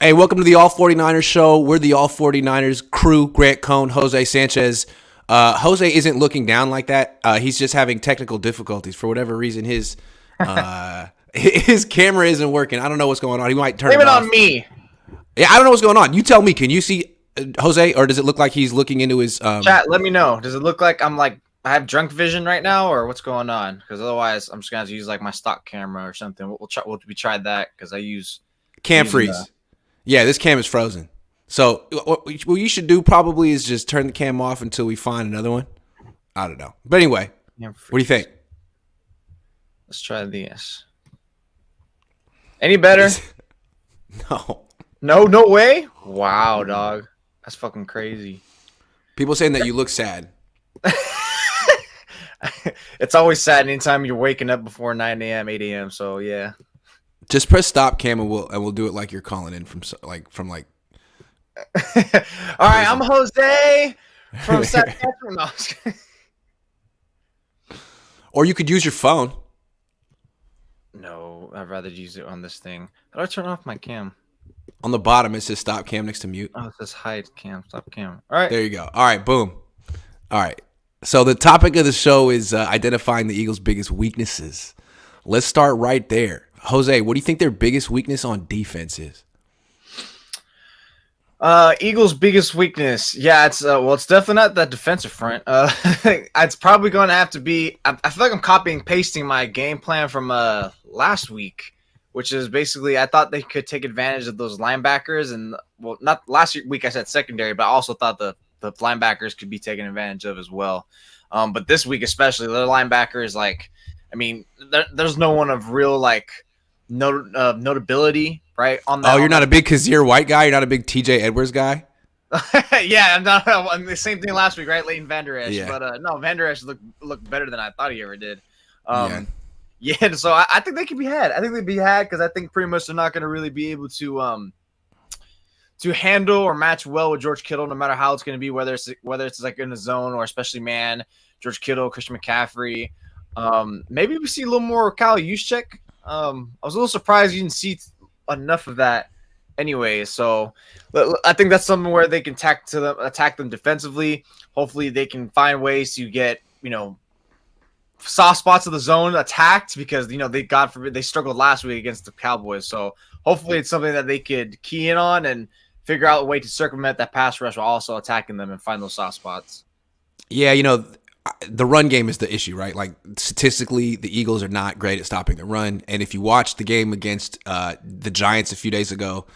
Hey, welcome to the All49ers show. We're the All49ers crew, Grant Cohn, Jose Sanchez. Jose isn't looking down like that. He's just having technical difficulties. For whatever reason, his camera isn't working. I don't know what's going on. He might turn Blame it it off. on me. Yeah, I don't know what's going on. You tell me. Can you see Jose, or does it look like he's looking into his Chat, let me know. Does it look like I have drunk vision right now, or what's going on? Because otherwise, I'm just gonna have to use like my stock camera or something. We tried that because I use cam freeze? Yeah, this cam is frozen. So what you should do probably is just turn the cam off until we find another one. I don't know. But anyway, what do you think? Let's try this. Any better? No. No way. Wow, dog. That's fucking crazy. People saying that you look sad. It's always sad anytime you're waking up before 9 a.m., 8 a.m. So yeah. Just press stop cam and we'll do it like you're calling in from. All right, I'm Jose from Saskatchewan. Or you could use your phone. No, I'd rather use it on this thing. How do I turn off my cam? On the bottom, it says stop cam next to mute. Oh, it says hide cam, stop cam. All right. There you go. All right, boom. All right. So the topic of the show is identifying the Eagles' biggest weaknesses. Let's start right there. Jose, what do you think their biggest weakness on defense is? Eagles' biggest weakness. Yeah, it's definitely not that defensive front. It's probably going to have to be. I feel like I'm copying and pasting my game plan from last week, which is basically I thought they could take advantage of those linebackers, and well, not last week I said secondary, but I also thought the linebackers could be taken advantage of as well. But this week especially, their linebackers, there's no one of real notability, right? On that. Oh, you're not a big Kazir White guy. You're not a big TJ Edwards guy. Yeah, I'm not. I mean, the same thing last week, right? Leighton Vander Esch, Yeah. But no, Vander Esch looked better than I thought he ever did. Yeah. Yeah. So I think they could be had. I think they'd be had because I think pretty much they're not going to really be able to handle or match well with George Kittle, no matter how it's going to be, whether it's like in the zone or especially man. George Kittle, Christian McCaffrey. Maybe we see a little more Kyle Juszczyk. I was a little surprised you didn't see enough of that anyway. So I think that's something where they can attack them defensively. Hopefully they can find ways to get, soft spots of the zone attacked because, God forbid, they struggled last week against the Cowboys. So hopefully it's something that they could key in on and figure out a way to circumvent that pass rush while also attacking them and find those soft spots. Yeah, the run game is the issue, right? Like statistically, the Eagles are not great at stopping the run. And if you watch the game against the Giants a few days ago,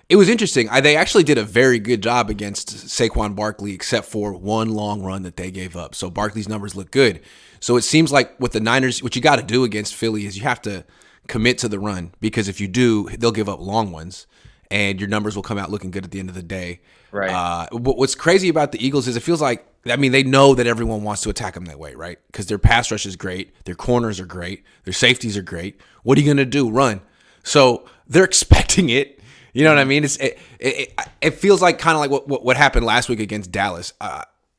it was interesting. They actually did a very good job against Saquon Barkley, except for one long run that they gave up. So Barkley's numbers look good. So it seems like with the Niners, what you got to do against Philly is you have to commit to the run, because if you do, they'll give up long ones and your numbers will come out looking good at the end of the day. Right. What's crazy about the Eagles is it feels like, they know that everyone wants to attack them that way, right? Because their pass rush is great. Their corners are great. Their safeties are great. What are you going to do? Run. So they're expecting it. You know what I mean? It feels like kind of like what happened last week against Dallas.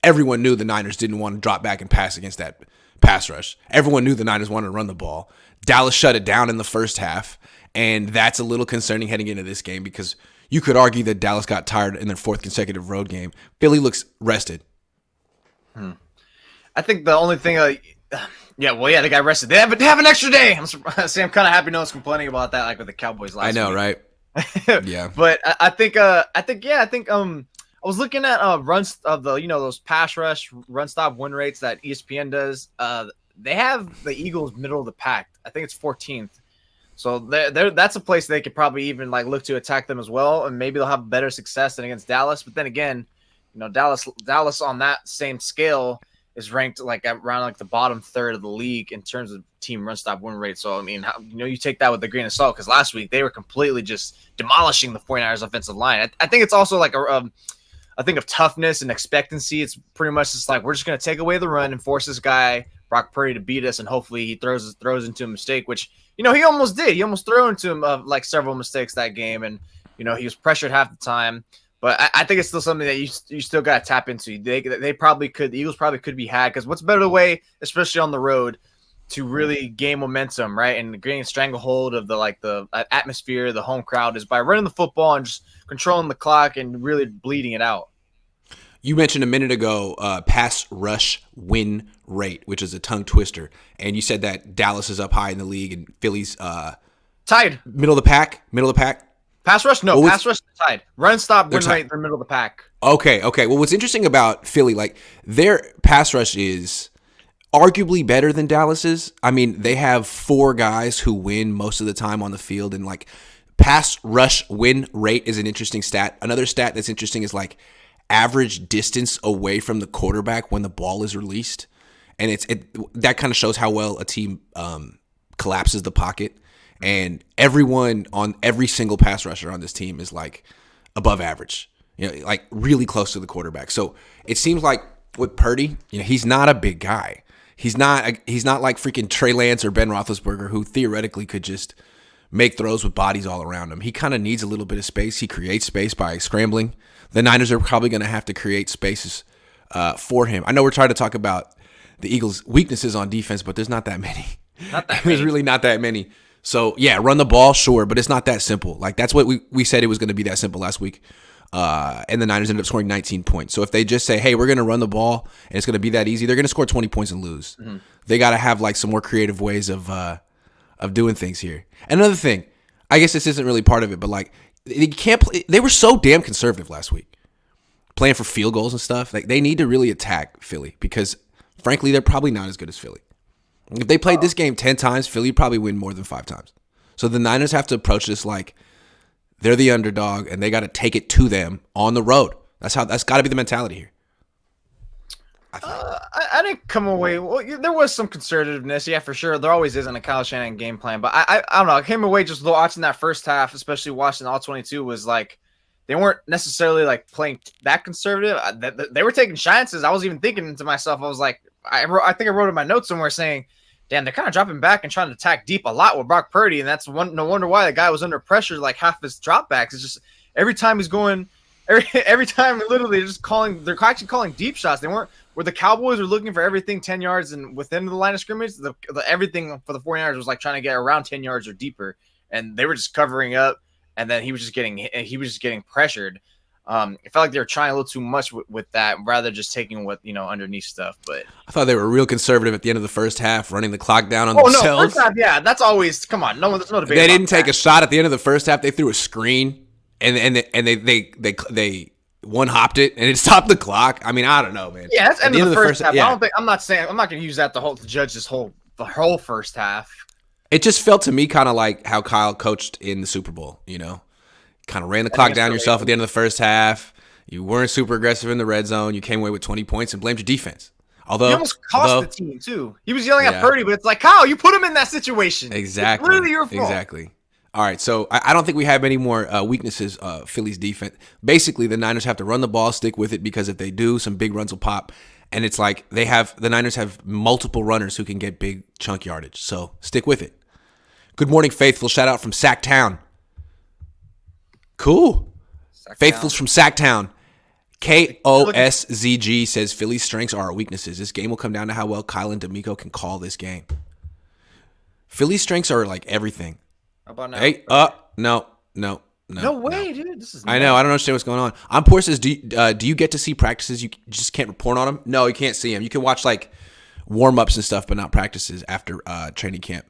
Everyone knew the Niners didn't want to drop back and pass against that pass rush. Everyone knew the Niners wanted to run the ball. Dallas shut it down in the first half, and that's a little concerning heading into this game because you could argue that Dallas got tired in their fourth consecutive road game. Philly looks rested. I think the only thing, they got rested. They have an extra day. I'm kind of happy no one's complaining about that, like with the Cowboys last week. I know, right? Yeah. But I think I was looking at runs of those pass rush run stop win rates that ESPN does. They have the Eagles middle of the pack. I think it's 14th. So that's a place they could probably even look to attack them as well, and maybe they'll have better success than against Dallas. But then again, Dallas on that same scale is ranked around the bottom third of the league in terms of team run stop win rate. So I mean, you take that with a grain of salt because last week they were completely just demolishing the 49ers offensive line. I think it's also a thing of toughness and expectancy. It's pretty much just we're just going to take away the run and force this guy Brock Purdy to beat us, and hopefully he throws into a mistake, which he almost did. He almost threw into him several mistakes that game, and he was pressured half the time. But I think it's still something that you still got to tap into. The Eagles probably could be had because what's better way, especially on the road, to really gain momentum, right? And getting a stranglehold of the atmosphere, the home crowd, is by running the football and just controlling the clock and really bleeding it out. You mentioned a minute ago pass rush win rate, which is a tongue twister, and you said that Dallas is up high in the league and Philly's tied middle of the pack. Pass rush, no. Pass rush is tied. Run stop win rate, they're middle of the pack. Okay. Well, what's interesting about Philly, like their pass rush is arguably better than Dallas's. I mean, they have 4 guys who win most of the time on the field, and like pass rush win rate is an interesting stat. Another stat that's interesting is like average distance away from the quarterback when the ball is released, and that kind of shows how well a team collapses the pocket. And everyone on every single pass rusher on this team is like above average, like really close to the quarterback. So it seems like with Purdy, he's not a big guy. He's not like freaking Trey Lance or Ben Roethlisberger, who theoretically could just make throws with bodies all around him. He kind of needs a little bit of space. He creates space by scrambling. The Niners are probably going to have to create spaces for him. I know we're trying to talk about the Eagles' weaknesses on defense, but there's not that many. There's really not that many. So, yeah, run the ball, sure, but it's not that simple. Like, that's what we said it was going to be that simple last week. And the Niners ended up scoring 19 points. So if they just say, hey, we're going to run the ball and it's going to be that easy, they're going to score 20 points and lose. Mm-hmm. They got to have like some more creative ways of doing things here. Another thing, I guess this isn't really part of it, but like they can't play. They were so damn conservative last week, playing for field goals and stuff. Like they need to really attack Philly because, frankly, they're probably not as good as Philly. If they played this game 10 times, Philly would probably win more than 5 times. So the Niners have to approach this like they're the underdog and they got to take it to them on the road. That's got to be the mentality here. I didn't come away. Well, there was some conservativeness, yeah, for sure. There always is in a Kyle Shanahan game plan, but I don't know. I came away just watching that first half, especially watching all 22, was like they weren't necessarily like playing that conservative. They were taking chances. I was even thinking to myself, I was like, I think I wrote in my notes somewhere saying, damn, they're kind of dropping back and trying to attack deep a lot with Brock Purdy, and that's no wonder why the guy was under pressure like half his dropbacks. It's just every time he's going, every time literally they're actually calling deep shots. They weren't where the Cowboys were looking for everything 10 yards and within the line of scrimmage. Everything for the 49ers was like trying to get around 10 yards or deeper, and they were just covering up. And then he was just getting pressured. I felt like they were trying a little too much with that, rather just taking what underneath stuff. But I thought they were real conservative at the end of the first half, running the clock down on themselves. No, first half, yeah, that's always come on. There's no debate. They didn't take a shot at the end of the first half. They threw a screen and they one hopped it and it stopped the clock. I mean, I don't know, man. Yeah, that's end of the first half. Yeah. I'm not going to use that to judge the whole first half. It just felt to me kind of like how Kyle coached in the Super Bowl, kind of ran the clock down yourself at the end of the first half. You weren't super aggressive in the red zone. You came away with 20 points and blamed your defense. Although he almost cost the team too. He was yelling at Purdy, but it's like, Kyle, you put him in that situation. Exactly. It's literally your fault. Exactly. All right, so I don't think we have any more weaknesses. Philly's defense. Basically, the Niners have to run the ball, stick with it, because if they do, some big runs will pop. And it's like the Niners have multiple runners who can get big chunk yardage. So stick with it. Good morning, Faithful. Shout out from Sacktown. Cool. Faithful's from Sacktown. KOSZG says Philly's strengths are our weaknesses. This game will come down to how well Kyle and D'Amico can call this game. Philly's strengths are like everything. How about now? Hey, no way, dude. This is. I know. I don't understand what's going on. Poor says, do you get to see practices? You just can't report on them? No, you can't see them. You can watch like warm-ups and stuff, but not practices after training camp.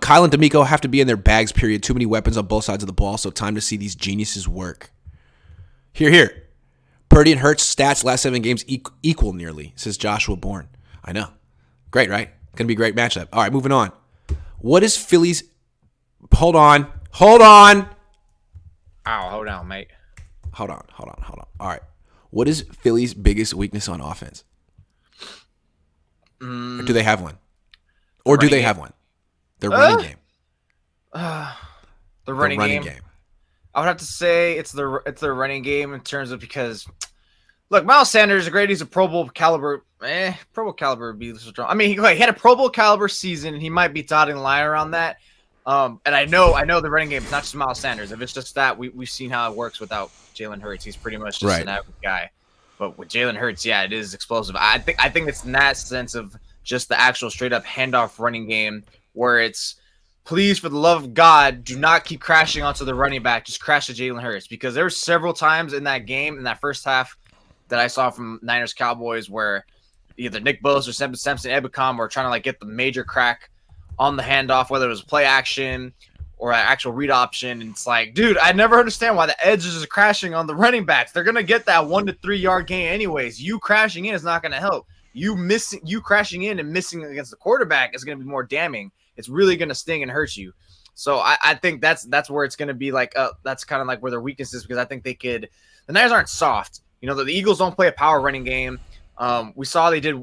Kyle and D'Amico have to be in their bags, period. Too many weapons on both sides of the ball, so time to see these geniuses work. Here. Purdy and Hurts stats last 7 games equal nearly, says Joshua Bourne. I know. Great, right? Going to be a great matchup. All right, moving on. What is Philly's... Hold on. Ow, hold on, mate. Hold on. All right. What is Philly's biggest weakness on offense? Or do they have one? Or do they have one? Their running game. The running game. I would have to say it's their running game in terms of, because look, Miles Sanders is great. He's a Pro Bowl caliber. Pro Bowl caliber would be strong. I mean, he had a Pro Bowl caliber season, and he might be dotting the line around that. And I know the running game is not just Miles Sanders. If it's just that, we've seen how it works without Jalen Hurts. He's pretty much just an average guy. But with Jalen Hurts, yeah, it is explosive. I think it's in that sense of just the actual straight up handoff running game where it's, please, for the love of God, do not keep crashing onto the running back. Just crash to Jalen Hurts, because there were several times in that game, in that first half, that I saw from Niners Cowboys where either Nick Bosa or Samson Ebukam were trying to like get the major crack on the handoff, whether it was play action or an actual read option. And it's like, dude, I never understand why the edge is just crashing on the running backs. They're gonna get that 1 to 3 yard gain anyways. You crashing in is not gonna help. You crashing in and missing against the quarterback is gonna be more damning. It's really gonna sting and hurt you. So I think that's where it's gonna be like that's kind of like where their weakness is, because I think the Niners aren't soft. You know, the Eagles don't play a power running game. We saw they did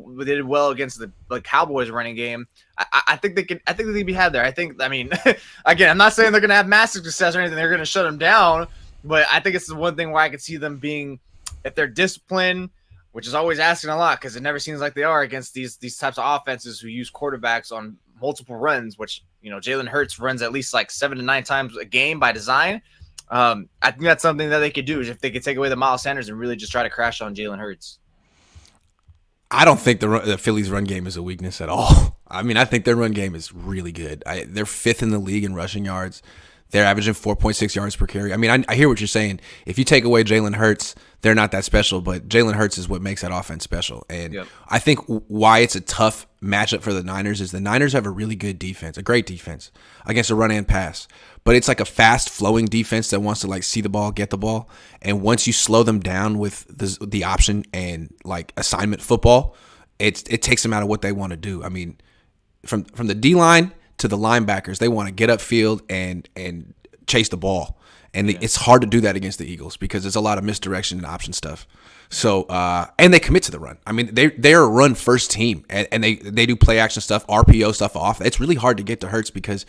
well against the Cowboys running game. I think they could be had there. I mean, again, I'm not saying they're gonna have massive success or anything. They're gonna shut them down, but I think it's the one thing where I could see them being, if they're disciplined, which is always asking a lot because it never seems like they are against these types of offenses who use quarterbacks on multiple runs, which, you know, Jalen Hurts runs at least like 7 to 9 times a game by design. I think that's something that they could do, is if they could take away the Miles Sanders and really just try to crash on Jalen Hurts. I don't think the Phillies' run game is a weakness at all. I mean, I think their run game is really good. They're 5th in the league in rushing yards. They're averaging 4.6 yards per carry. I mean, I hear what you're saying. If you take away Jalen Hurts, they're not that special, but Jalen Hurts is what makes that offense special. And yep. I think why it's a tough matchup for the Niners is the Niners have a really good defense, a great defense against a run and pass. But it's like a fast flowing defense that wants to like see the ball, get the ball. And once you slow them down with the option and like assignment football, it takes them out of what they want to do. I mean, from the D-line to the linebackers, they want to get upfield and chase the ball. And it's hard to do that against the Eagles because there's a lot of misdirection and option stuff. So and they commit to the run. I mean, they're a run first team, and they do play action stuff, RPO stuff off. It's really hard to get to Hurts because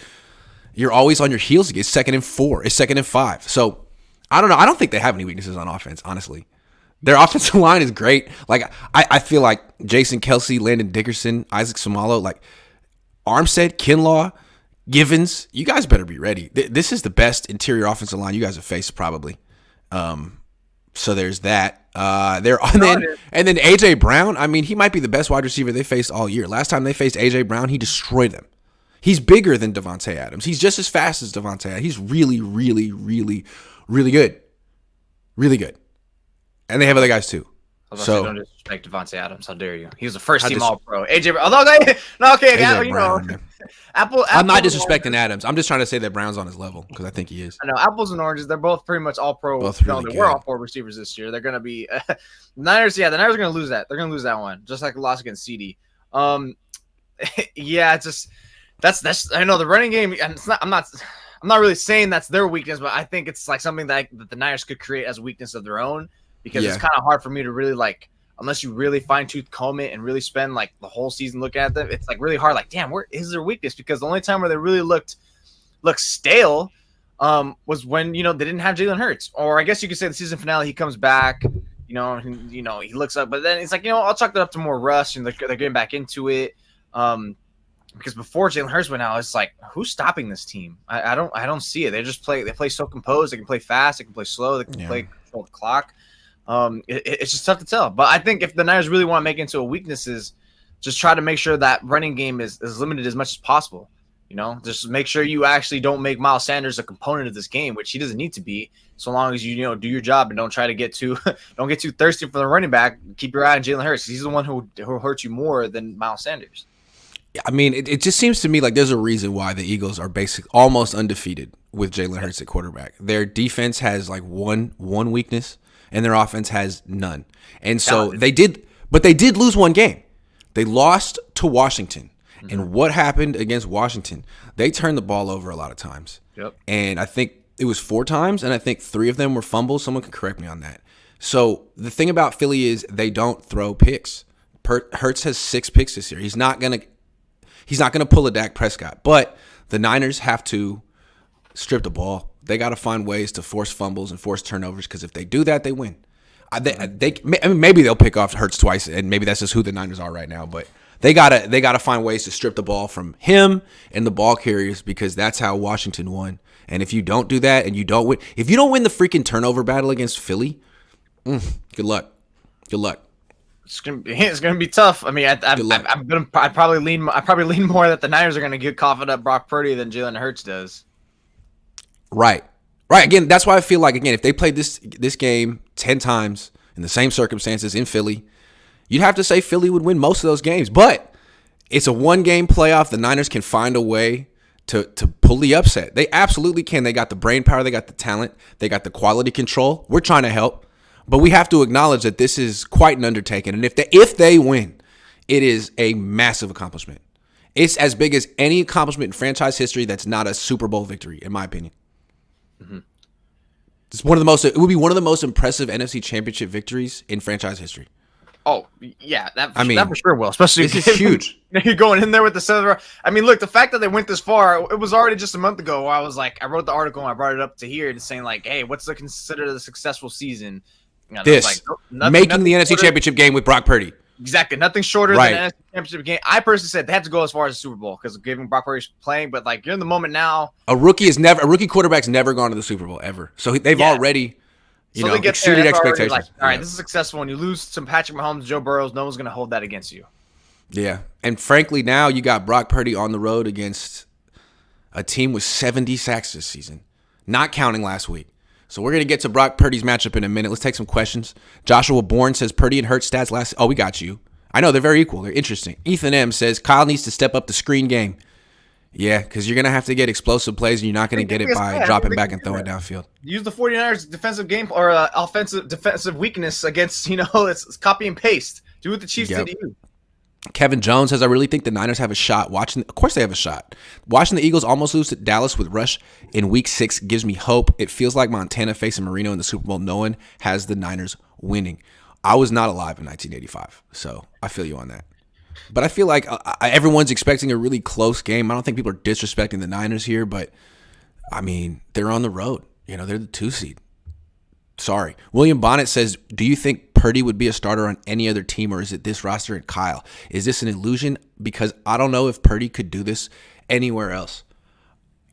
you're always on your heels to get 2nd and 4. It's 2nd and 5. So I don't know. I don't think they have any weaknesses on offense, honestly. Their offensive line is great. Like I feel like Jason Kelce, Landon Dickerson, Isaac Somalo, like Armstead, Kinlaw, Givens, you guys better be ready. This is the best interior offensive line you guys have faced, probably. So there's that. And then AJ Brown. I mean, he might be the best wide receiver they faced all year. Last time they faced AJ Brown, he destroyed them. He's bigger than Devontae Adams. He's just as fast as Devontae Adams. He's really, really, really, really good. Really good. And they have other guys too. So don't disrespect Devontae Adams. How dare you? He was a first-team All-Pro. AJ Brown. AJ Brown, Apple. I'm not disrespecting Adams. I'm just trying to say that Brown's on his level because I think he is. I know apples and oranges. They're both pretty much All-Pro. Both really we're All-Pro receivers this year. They're gonna be the Niners. Yeah, the Niners are gonna lose that. They're gonna lose that one, just like the loss against CD. Yeah, it's just that's. I know the running game. And it's not. I'm not really saying that's their weakness, but I think it's like something that the Niners could create as a weakness of their own. Because it's kind of hard for me to really like, unless you really fine-tooth comb it and really spend like the whole season looking at them, it's like really hard. Like, damn, where is their weakness? Because the only time where they really looked stale was when, you know, they didn't have Jalen Hurts. Or I guess you could say the season finale, he comes back, he looks up, but then it's like, I'll chalk that up to more rust and they're getting back into it. Because before Jalen Hurts went out, it's like, who's stopping this team? I don't see it. They play so composed. They can play fast. They can play slow. They can play control the clock. It's just tough to tell. But I think if the Niners really want to make it into a weakness, is just try to make sure that running game is limited as much as possible. Just make sure you actually don't make Miles Sanders a component of this game, which he doesn't need to be, so long as you do your job and don't try to get too thirsty for the running back. Keep your eye on Jalen Hurts. He's the one who hurt you more than Miles Sanders. I mean, it just seems to me like there's a reason why the Eagles are almost undefeated with Jalen Hurts at quarterback. Their defense has like one weakness, and their offense has none. And so they did lose one game. They lost to Washington. Mm-hmm. And what happened against Washington? They turned the ball over a lot of times. Yep. And I think it was 4 times, and I think 3 of them were fumbles. Someone can correct me on that. So the thing about Philly is they don't throw picks. Hurts has 6 picks this year. He's not gonna pull a Dak Prescott. But the Niners have to strip the ball. They got to find ways to force fumbles and force turnovers, because if they do that, they win. Maybe they'll pick off Hurts twice, and maybe that's just who the Niners are right now. But they gotta find ways to strip the ball from him and the ball carriers, because that's how Washington won. And if you don't do that and you don't win, if you don't win the freaking turnover battle against Philly, good luck. Good luck. It's gonna be tough. I mean, I probably lean more that the Niners are gonna get confident Brock Purdy than Jalen Hurts does. Right. Again, that's why I feel like, again, if they played this game 10 times in the same circumstances in Philly, you'd have to say Philly would win most of those games. But it's a one-game playoff. The Niners can find a way to pull the upset. They absolutely can. They got the brain power. They got the talent. They got the quality control. We're trying to help. But we have to acknowledge that this is quite an undertaking. And if they win, it is a massive accomplishment. It's as big as any accomplishment in franchise history that's not a Super Bowl victory, in my opinion. Mm-hmm. It would be one of the most impressive NFC Championship victories in franchise history. Oh yeah, that for sure will. Especially this is huge. You're going in there with the 7th. I mean, look, the fact that they went this far, it was already just a month ago. Where I wrote the article and I brought it up to here, and saying like, hey, what's considered a successful season? Making the NFC Championship game with Brock Purdy. Exactly. Nothing shorter than an NFC Championship game. I personally said they have to go as far as the Super Bowl because giving Brock Purdy's playing, but like you're in the moment now. A rookie quarterback's never gone to the Super Bowl ever. So they've already exceeded expectations. Like, all right, this is successful. When you lose to Patrick Mahomes, Joe Burrows, no one's going to hold that against you. Yeah. And frankly, now you got Brock Purdy on the road against a team with 70 sacks this season, not counting last week. So we're going to get to Brock Purdy's matchup in a minute. Let's take some questions. Joshua Bourne says Purdy and Hurts stats last. Oh, we got you. I know they're very equal. They're interesting. Ethan M says Kyle needs to step up the screen game. Yeah, because you're going to have to get explosive plays, and you're not going to get it by dropping back and throwing downfield. Use the 49ers defensive game or offensive defensive weakness against, it's copy and paste. Do what the Chiefs did to you. Kevin Jones says, I really think the Niners have a shot. Of course they have a shot. Watching the Eagles almost lose to Dallas with Rush in Week 6 gives me hope. It feels like Montana facing Marino in the Super Bowl. No one has the Niners winning. I was not alive in 1985, so I feel you on that. But I feel like everyone's expecting a really close game. I don't think people are disrespecting the Niners here, but, I mean, they're on the road. They're the 2 seed. Sorry. William Bonnet says, do you think Purdy would be a starter on any other team, or is it this roster and Kyle? Is this an illusion? Because I don't know if Purdy could do this anywhere else.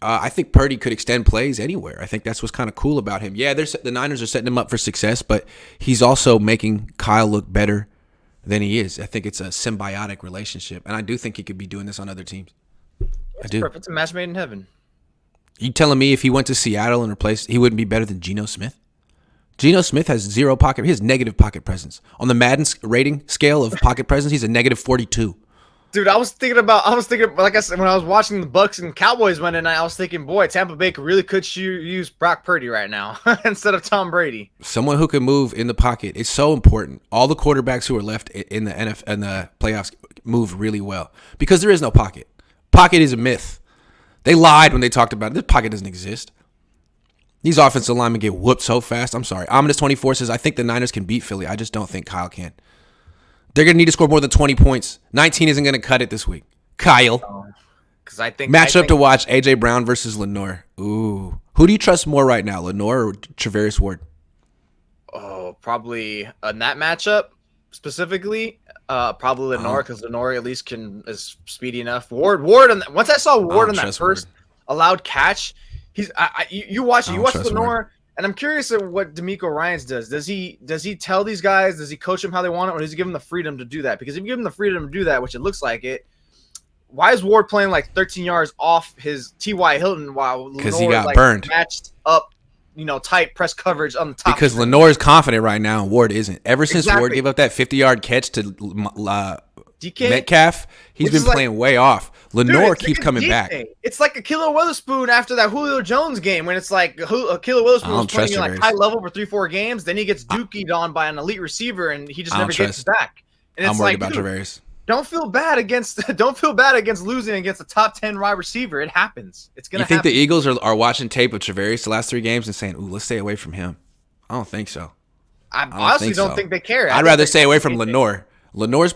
I think Purdy could extend plays anywhere. I think that's what's kind of cool about him. Yeah, the Niners are setting him up for success, but he's also making Kyle look better than he is. I think it's a symbiotic relationship, and I do think he could be doing this on other teams. I do. Perfect. It's a match made in heaven. You telling me if he went to Seattle and replaced, he wouldn't be better than Geno Smith? Geno Smith has he has negative pocket presence. On the Madden rating scale of pocket presence, he's a negative 42. Dude, I was thinking, like I said, when I was watching the Bucs and Cowboys win tonight, I was thinking, boy, Tampa Bay really could use Brock Purdy right now instead of Tom Brady. Someone who can move in the pocket. It's so important. All the quarterbacks who are left in the NFL and the playoffs move really well because there is no pocket. Pocket is a myth. They lied when they talked about it. This pocket doesn't exist. These offensive linemen get whooped so fast. I'm sorry. Ominous24 says, I think the Niners can beat Philly. I just don't think Kyle can. They're going to need to score more than 20 points. 19 isn't going to cut it this week. Kyle. Matchup to watch, A.J. Brown versus Lenore. Ooh. Who do you trust more right now, Lenore or Travaris Ward? Oh, probably in that matchup specifically, probably Lenore because Lenore at least is speedy enough. Ward. Once I saw Ward on that first allowed catch, you watch Lenore. And I'm curious at what D'Amico Ryans does. Does he tell these guys? Does he coach them how they want it, or does he give them the freedom to do that? Because if you give them the freedom to do that, which it looks like it, why is Ward playing like 13 yards off his T.Y. Hilton while because he got burned, matched up, tight press coverage on the top? Because Lenore is confident right now, and Ward isn't. Ever since Ward gave up that 50-yard catch to DK? Metcalf, he's been playing way off. Lenore keeps coming back. It's like Ahkello Witherspoon after that Julio Jones game when it's like Ahkello Witherspoon was playing like high level for 3-4 games. Then he gets dookied on by an elite receiver and he just never gets back. And I'm worried about Travaris. Don't feel bad against losing against a top 10 wide receiver. It happens. It's gonna happen. You think the Eagles are watching tape of Travaris the last 3 games and saying, "Ooh, let's stay away from him"? I don't think so. I honestly don't think they care. I'd rather stay away from Lenore. Lenore's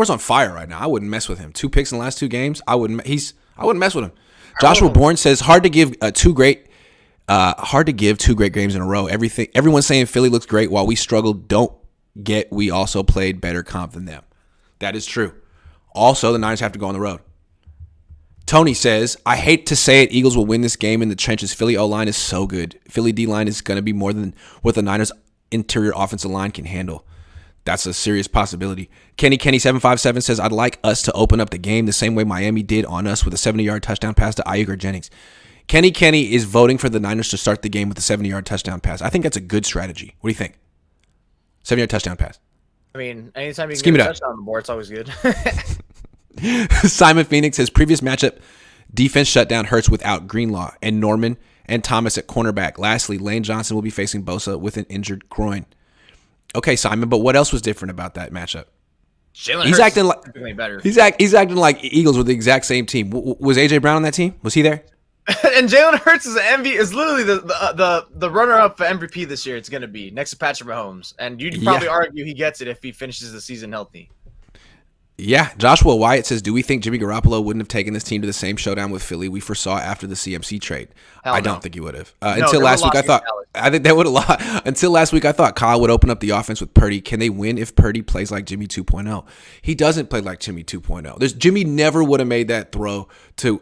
on fire right now. I wouldn't mess with him. 2 picks in the last 2 games. I wouldn't mess with him. Joshua Bourne says hard to give 2 great games in a row. Everyone's saying Philly looks great while we struggle. We also played better comp than them. That is true. Also, the Niners have to go on the road. Tony says, I hate to say it, Eagles will win this game in the trenches. Philly O-line is so good. Philly D-line is going to be more than what the Niners interior offensive line can handle. That's a serious possibility. Kenny757 says, I'd like us to open up the game the same way Miami did on us with a 70-yard touchdown pass to Ayuk or Jennings. Kenny is voting for the Niners to start the game with a 70-yard touchdown pass. I think that's a good strategy. What do you think? 70-yard touchdown pass. I mean, anytime you can get a touchdown on the board, it's always good. Simon Phoenix says, previous matchup, defense shutdown hurts without Greenlaw and Norman and Thomas at cornerback. Lastly, Lane Johnson will be facing Bosa with an injured groin. Okay, Simon, but what else was different about that matchup? He's acting like better. He's acting like Eagles were the exact same team. Was AJ Brown on that team? Was he there? And Jalen Hurts is literally the runner-up for MVP this year. It's going to be next to Patrick Mahomes, and you'd probably argue he gets it if he finishes the season healthy. Yeah, Joshua Wyatt says, do we think Jimmy Garoppolo wouldn't have taken this team to the same showdown with Philly we foresaw after the CMC trade? I don't think he would have. Until last week, I think they would have lost. Until last week, I thought Kyle would open up the offense with Purdy. Can they win if Purdy plays like Jimmy 2.0? He doesn't play like Jimmy 2.0. Jimmy never would have made that throw to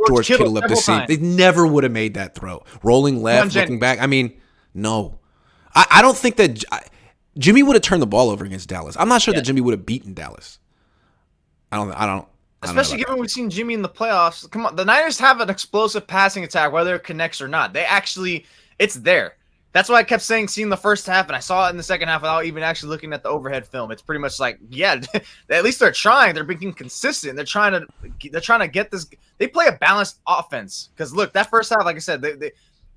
George Kittle up the seam. They never would have made that throw. Rolling left, looking back. I mean, no. I don't think that Jimmy would have turned the ball over against Dallas. I'm not sure that Jimmy would have beaten Dallas. I don't. Especially given we've seen Jimmy in the playoffs. Come on, the Niners have an explosive passing attack, whether it connects or not. It's there. That's why I kept seeing the first half, and I saw it in the second half without even actually looking at the overhead film. It's pretty much like, yeah, at least they're trying. They're being consistent. They're trying to get this. They play a balanced offense. Because look, that first half, like I said,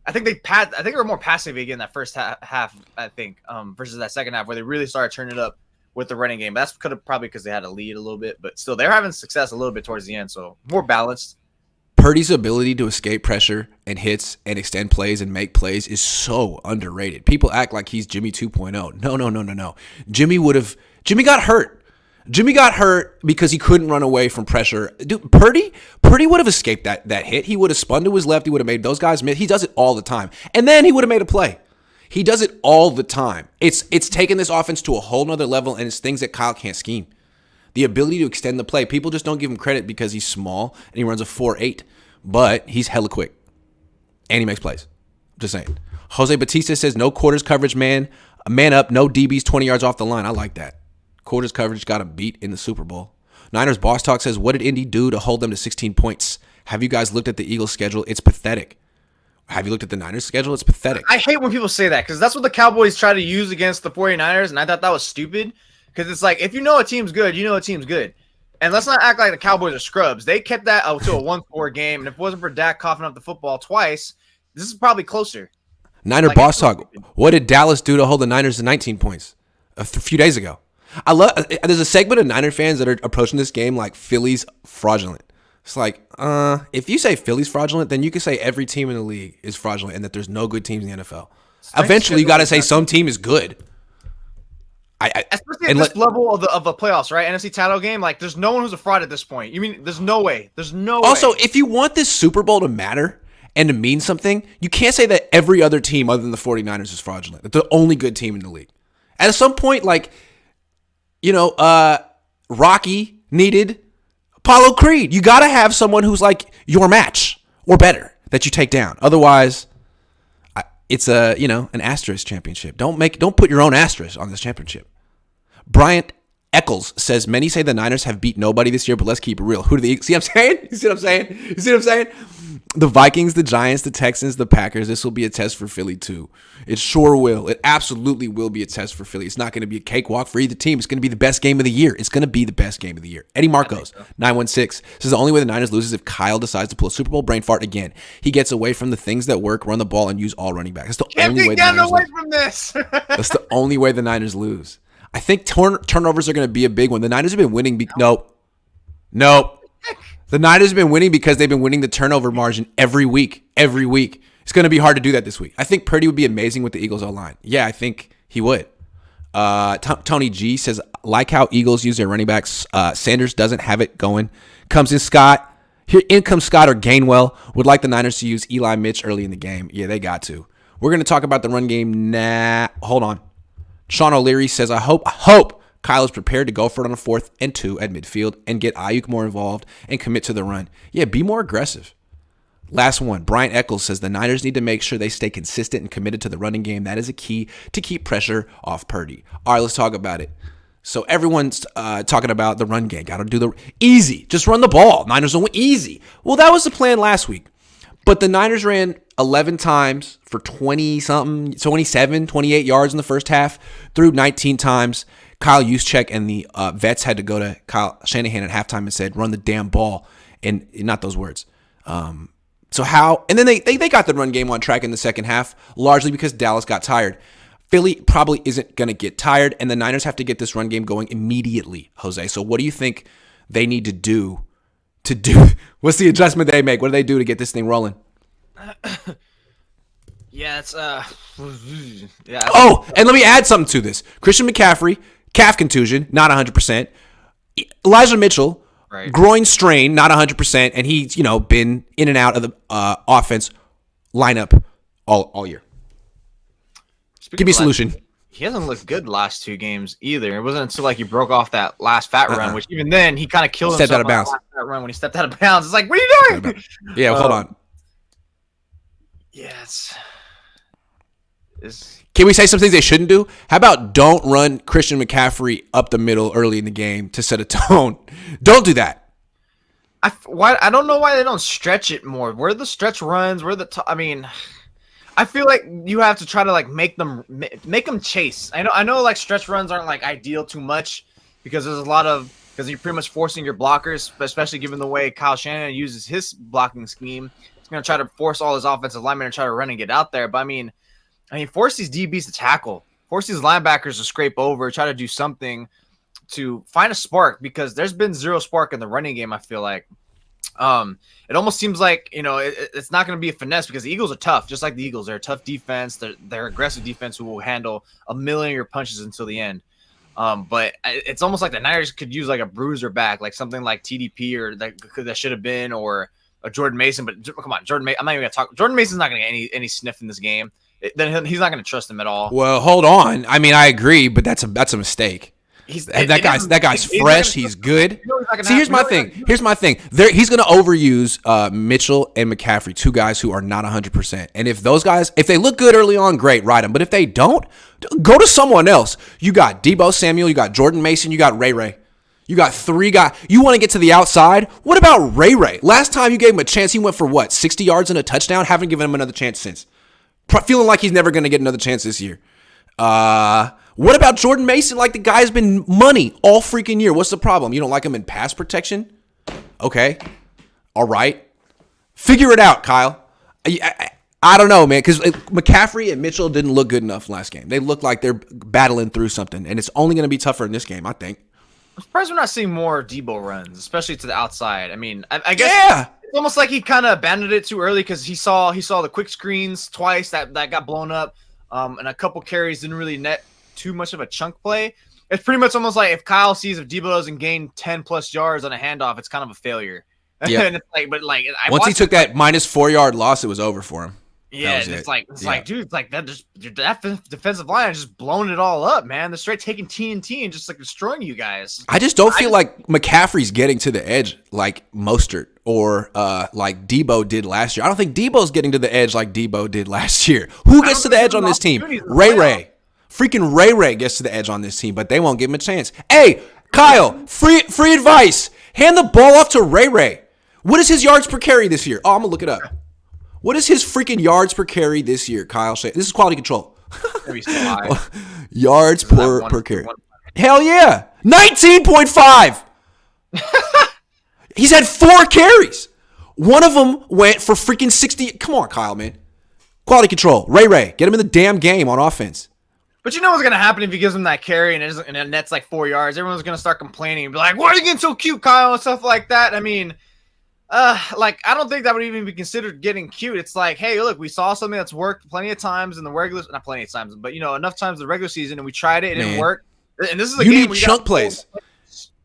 I think they were more passive again that first half. I think versus that second half where they really started turning it up with the running game. That's probably because they had a lead a little bit, but still they're having success a little bit towards the end. So more balanced. Purdy's ability to escape pressure and hits and extend plays and make plays is so underrated. People act like he's Jimmy 2.0. No. Jimmy got hurt. Jimmy got hurt because he couldn't run away from pressure. Dude, Purdy would have escaped that hit. He would have spun to his left. He would have made those guys miss. He does it all the time. And then he would have made a play. He does it all the time. It's taken this offense to a whole nother level, and it's things that Kyle can't scheme. The ability to extend the play. People just don't give him credit because he's small and he runs a 4.8, but he's hella quick. And he makes plays. Just saying. Jose Batista says, no quarters coverage, man. A man up, no DBs 20 yards off the line. I like that. Quarters coverage got a beat in the Super Bowl. Niners Boss Talk says, what did Indy do to hold them to 16 points? Have you guys looked at the Eagles schedule? It's pathetic. Have you looked at the Niners schedule? It's pathetic. I hate when people say that because that's what the Cowboys try to use against the 49ers, and I thought that was stupid because it's like, if you know a team's good, you know a team's good. And let's not act like the Cowboys are scrubs. They kept that to a one-score game, and if it wasn't for Dak coughing up the football twice, this is probably closer. Niner Boss Talk, what did Dallas do to hold the Niners to 19 points a few days ago? There's a segment of Niner fans that are approaching this game like Philly's fraudulent. It's like, if you say Philly's fraudulent, then you can say every team in the league is fraudulent and that there's no good teams in the NFL. Eventually, you got to say some team is good. Especially at this level of the playoffs, right? NFC title game, like there's no one who's a fraud at this point. You mean there's no way? There's no way. Also, if you want this Super Bowl to matter and to mean something, you can't say that every other team other than the 49ers is fraudulent. That they're the only good team in the league. At some point, like, Rocky needed Apollo Creed. You got to have someone who's like your match or better that you take down. Otherwise, it's an asterisk championship. Don't put your own asterisk on this championship. Bryant Eccles says, many say the Niners have beat nobody this year, but let's keep it real. Who do the Eagles? See what I'm saying? You see what I'm saying? The Vikings, the Giants, the Texans, the Packers. This will be a test for Philly too. It sure will. It absolutely will be a test for Philly. It's not going to be a cakewalk for either team. It's going to be the best game of the year. It's going to be the best game of the year. Eddie Marcos, 916, says the only way the Niners lose is if Kyle decides to pull a Super Bowl brain fart again. He gets away from the things that work, run the ball, and use all running backs. That's the only way the Niners lose. From this. That's the only way the Niners lose. I think turnovers are going to be a big one. The Niners have been winning. Nope. The Niners have been winning because they've been winning the turnover margin every week. It's going to be hard to do that this week. I think Purdy would be amazing with the Eagles O-line. Yeah, I think he would. Tony G says, like how Eagles use their running backs, Sanders doesn't have it going. Comes in Scott. Here in comes Scott or Gainwell. Would like the Niners to use Eli Mitch early in the game. Yeah, they got to. We're going to talk about the run game. Hold on. Sean O'Leary says, I hope Kyle is prepared to go for it on a 4th and 2 at midfield and get Ayuk more involved and commit to the run. Yeah, be more aggressive. Last one. Brian Eccles says the Niners need to make sure they stay consistent and committed to the running game. That is a key to keep pressure off Purdy. All right, let's talk about it. So everyone's talking about the run game. Got to do the easy. Just run the ball. Niners don't win easy. Well, that was the plan last week. But the Niners ran 11 times for 20-something, 27, 28 yards in the first half, threw 19 times. Kyle Juszczyk and the vets had to go to Kyle Shanahan at halftime and said, run the damn ball. And not those words. So how? And then they got the run game on track in the second half, largely because Dallas got tired. Philly probably isn't going to get tired, and the Niners have to get this run game going immediately, Jose. So what do you think they need to do? What's the adjustment they make? What do they do to get this thing rolling? Yeah, it's yeah. Oh, and let me add something to this. Christian McCaffrey, calf contusion, not 100%. Elijah Mitchell, right. Groin strain, not 100%, and he's been in and out of the offense lineup all year. Give me a solution. He hasn't looked good the last two games either. It wasn't until he broke off that last fat run, which even then he kind of killed himself. Stepped out of bounds. That run when he stepped out of bounds. It's like, what are you doing? Yeah, hold on. Yeah, Can we say some things they shouldn't do? How about don't run Christian McCaffrey up the middle early in the game to set a tone? Don't do that. I don't know why they don't stretch it more. Where are the stretch runs? I feel like you have to try to make them chase. I know stretch runs aren't ideal too much because there's because you're pretty much forcing your blockers, especially given the way Kyle Shanahan uses his blocking scheme. He's going to try to force all his offensive linemen to try to run and get out there. But force these DBs to tackle, force these linebackers to scrape over, try to do something to find a spark because there's been zero spark in the running game. I feel like. It almost seems like it's not going to be a finesse because the Eagles are tough, just like the Eagles. They're a tough defense. They're aggressive defense who will handle a million of your punches until the end. But it's almost like the Niners could use a bruiser back, like something like TDP or that should have been, or a Jordan Mason. But come on, Jordan Mason. I'm not even going to talk. Jordan Mason's not going to get any sniff in this game. Then he's not going to trust him at all. Well, hold on. I agree, but that's a mistake. That guy's fresh. He's good. See, here's my thing. He's going to overuse Mitchell and McCaffrey, two guys who are not 100%. And if those guys, if they look good early on, great, ride them. But if they don't, go to someone else. You got Deebo Samuel. You got Jordan Mason. You got Ray. You got three guys. You want to get to the outside? What about Ray? Last time you gave him a chance, he went for 60 yards and a touchdown? Haven't given him another chance since. Feeling like he's never going to get another chance this year. What about Jordan Mason? The guy's been money all freaking year. What's the problem? You don't like him in pass protection? Okay. All right. Figure it out, Kyle. I don't know, man, because McCaffrey and Mitchell didn't look good enough last game. They look like they're battling through something, and it's only going to be tougher in this game, I think. I'm surprised we're not seeing more Deebo runs, especially to the outside. I guess it's almost like he kind of abandoned it too early because he saw the quick screens twice that got blown up, and a couple carries didn't really net too much of a chunk play. It's pretty much almost like if Kyle sees if Deebo doesn't gain 10 plus yards on a handoff, it's kind of a failure. Yeah. And it's once he took that minus 4 yard loss, it was over for him. Yeah, it's like, dude, that defensive line is just blowing it all up, man. They're straight taking TNT and just destroying you guys. I just don't feel like McCaffrey's getting to the edge like Mostert or like Debo did last year. I don't think Debo's getting to the edge like Debo did last year. Who gets to the edge on this team? Ray. Freaking Ray gets to the edge on this team, but they won't give him a chance. Hey, Kyle, free advice. Hand the ball off to Ray. What is his yards per carry this year? Oh, I'm going to look it up. What is his freaking yards per carry this year, Kyle? This is quality control. Yards per carry. Hell yeah. 19.5. He's had 4 carries. One of them went for freaking 60. Come on, Kyle, man. Quality control. Ray. Get him in the damn game on offense. But you know what's going to happen if he gives him that carry and it nets 4 yards? Everyone's going to start complaining and be like, why are you getting so cute, Kyle? And stuff like that. I don't think that would even be considered getting cute. It's like, hey, look, we saw something that's worked plenty of times in the regular, not plenty of times, but enough times in the regular season, and we tried it, it didn't work. And this is a game you need chunk plays.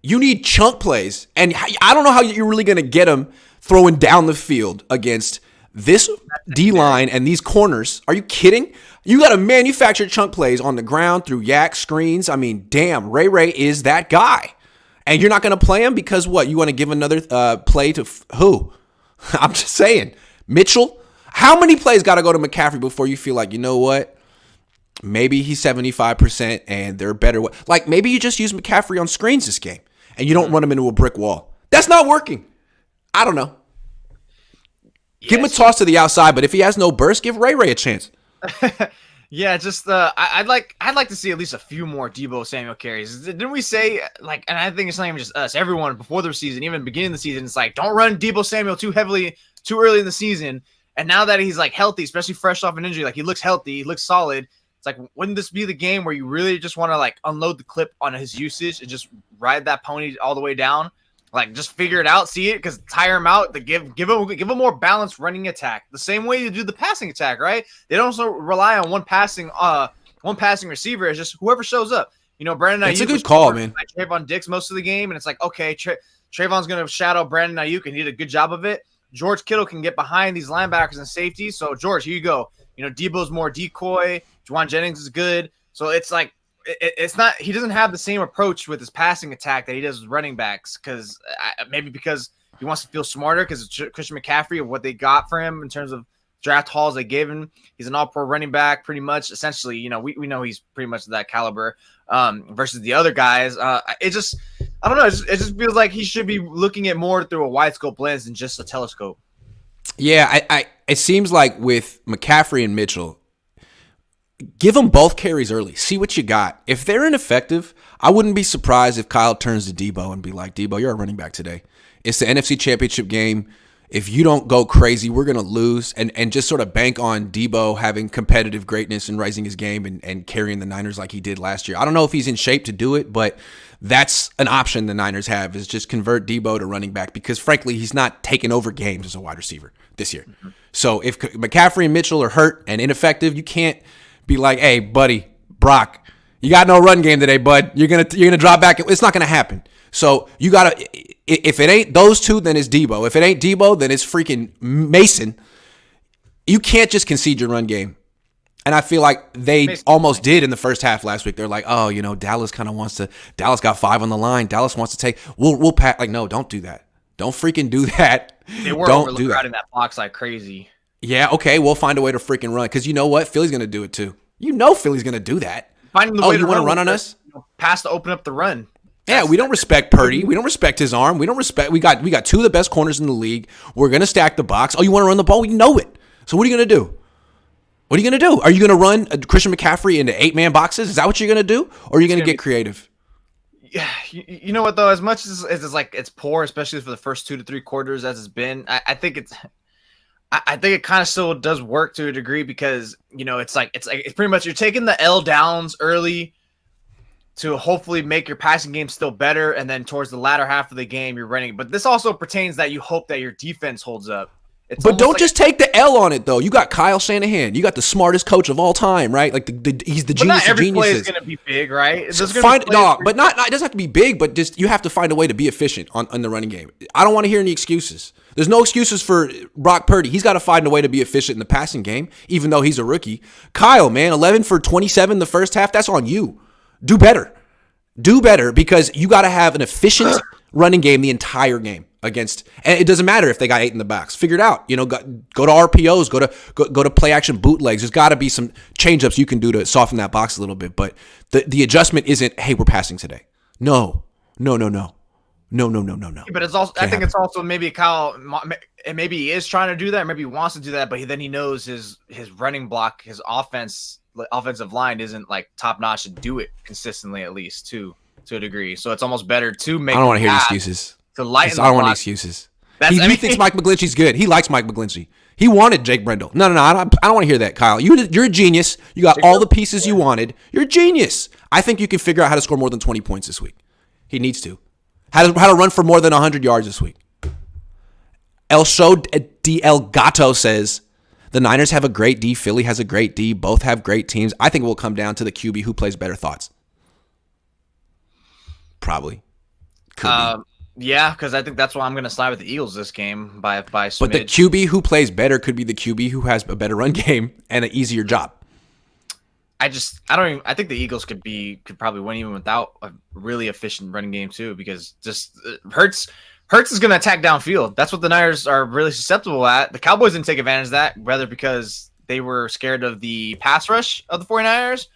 You need chunk plays, and I don't know how you're really going to get them throwing down the field against this D line and these corners. Are you kidding? You got to manufacture chunk plays on the ground through yak screens. Damn, Ray is that guy. And you're not going to play him because what? You want to give another play to who? I'm just saying. Mitchell, how many plays got to go to McCaffrey before you feel like, you know what? Maybe he's 75% and they're better. Like maybe you just use McCaffrey on screens this game and you don't run him into a brick wall. That's not working. I don't know. Yes. Give him a toss to the outside, but if he has no burst, give Ray a chance. Yeah, just I'd like to see at least a few more Deebo Samuel carries. Didn't we say like? And I think it's not even just us. Everyone before the season, even beginning of the season, it's like don't run Deebo Samuel too heavily, too early in the season. And now that he's like healthy, especially fresh off an injury, like he looks healthy, he looks solid. It's like, wouldn't this be the game where you really just want to like unload the clip on his usage and just ride that pony all the way down? Like just figure it out, see it, because tire him out. To give him more balanced running attack, the same way you do the passing attack, right? They don't also rely on one passing receiver. It's just whoever shows up. You know, Brandon Ayuk. It's a good call, man. Like Trayvon Diggs most of the game, and it's like, okay, Trayvon's gonna shadow Brandon Ayuk, and he did a good job of it. George Kittle can get behind these linebackers and safeties. So George, here you go. You know, Debo's more decoy. Juwan Jennings is good. So it's like. It's not. He doesn't have the same approach with his passing attack that he does with running backs, because he wants to feel smarter because Christian McCaffrey of what they got for him in terms of draft hauls they gave him. He's an all-pro running back, pretty much. Essentially, you know, we know he's pretty much that caliber versus the other guys. I don't know. It just feels like he should be looking at more through a wide scope lens than just a telescope. Yeah, it seems like with McCaffrey and Mitchell. Give them both carries early. See what you got. If they're ineffective, I wouldn't be surprised if Kyle turns to Debo and be like, Debo, you're a running back today. It's the NFC Championship game. If you don't go crazy, we're going to lose. And just sort of bank on Debo having competitive greatness and raising his game and carrying the Niners like he did last year. I don't know if he's in shape to do it, but that's an option the Niners have, is just convert Debo to running back, because frankly, he's not taking over games as a wide receiver this year. Mm-hmm. So if McCaffrey and Mitchell are hurt and ineffective, you can't be like, hey, buddy, Brock, you got no run game today, bud. You're gonna drop back. It's not gonna happen. So you gotta. If it ain't those two, then it's Debo. If it ain't Debo, then it's freaking Mason. You can't just concede your run game. And I feel like they almost did in the first half last week. They're like, oh, you know, Dallas kind of wants to. Dallas got 5 on the line. Dallas wants to take. We'll pack. Like, no, don't do that. Don't freaking do that. They were overloading that box like crazy. Yeah, okay, we'll find a way to freaking run, because you know what? Philly's going to do it too. You know Philly's going to do that. Finding the way you want to run on us? Pass to open up the run. Yeah, we don't respect Purdy. We don't respect his arm. We got 2 of the best corners in the league. We're going to stack the box. Oh, you want to run the ball? We know it. So what are you going to do? What are you going to do? Are you going to run Christian McCaffrey into 8-man boxes? Is that what you're going to do? Or are you going to get creative? Yeah, you know what, though? As much as it's like it's poor, especially for the first 2 to 3 quarters as it's been, I think it kind of still does work to a degree, because, you know, it's pretty much you're taking the L downs early to hopefully make your passing game still better, and then towards the latter half of the game you're running. But this also pertains that you hope that your defense holds up. But don't just take the L on it, though. You got Kyle Shanahan. You got the smartest coach of all time, right? Like he's the genius of geniuses. But not every play is going to be big, right? It doesn't have to be big. But just you have to find a way to be efficient on the running game. I don't want to hear any excuses. There's no excuses for Brock Purdy. He's got to find a way to be efficient in the passing game, even though he's a rookie. Kyle, man, 11 for 27 the first half. That's on you. Do better. Do better, because you got to have an efficient running game the entire game against. And it doesn't matter if they got 8 in the box. Figure it out. You know, go to RPOs. Go to play action bootlegs. There's got to be some change ups you can do to soften that box a little bit. But the adjustment isn't, hey, we're passing today. No. But it's also, I think it's also maybe Kyle, and maybe he is trying to do that, maybe he wants to do that, but then he knows his running block, his offensive line isn't like top notch to do it consistently, at least to a degree. So it's almost better to make. I don't want to hear excuses. To lighten. I don't want any excuses. He thinks Mike McGlinchey's good. He likes Mike McGlinchey. He wanted Jake Brendel. No. I don't want to hear that, Kyle. You're a genius. You got all the pieces you wanted. You're a genius. I think you can figure out how to score more than 20 points this week. He needs to. How to run for more than 100 yards this week. El Show El Gato says, the Niners have a great D. Philly has a great D. Both have great teams. I think it will come down to the QB who plays better. Thoughts? Probably. Could be. Yeah, because I think that's why I'm going to side with the Eagles this game by smidge. But the QB who plays better could be the QB who has a better run game and an easier job. I think the Eagles could probably win even without a really efficient running game too, because just Hurts Hurts is going to attack downfield. That's what the Niners are really susceptible at. The Cowboys didn't take advantage of that, whether because they were scared of the pass rush of the 49ers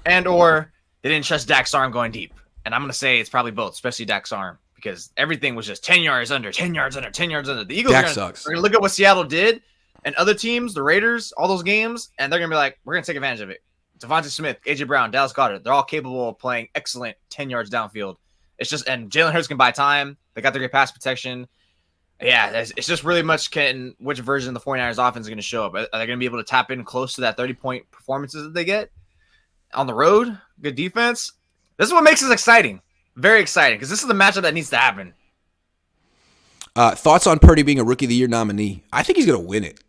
and or they didn't trust Dak's arm going deep. And I'm going to say it's probably both, especially Dak's arm, because everything was just 10 yards under, 10 yards under, 10 yards under. The Eagles are going to look at what Seattle did and other teams, the Raiders, all those games, and they're going to be like, we're going to take advantage of it. Devontae Smith, A.J. Brown, Dallas Goedert, they're all capable of playing excellent 10 yards downfield. It's just, and Jalen Hurts can buy time. They got their great pass protection. Yeah, it's just really much which version of the 49ers offense is going to show up. Are they going to be able to tap in close to that 30-point performances that they get on the road? Good defense. This is what makes this exciting. Very exciting, because this is the matchup that needs to happen. Thoughts on Purdy being a Rookie of the Year nominee? I think he's going to win it.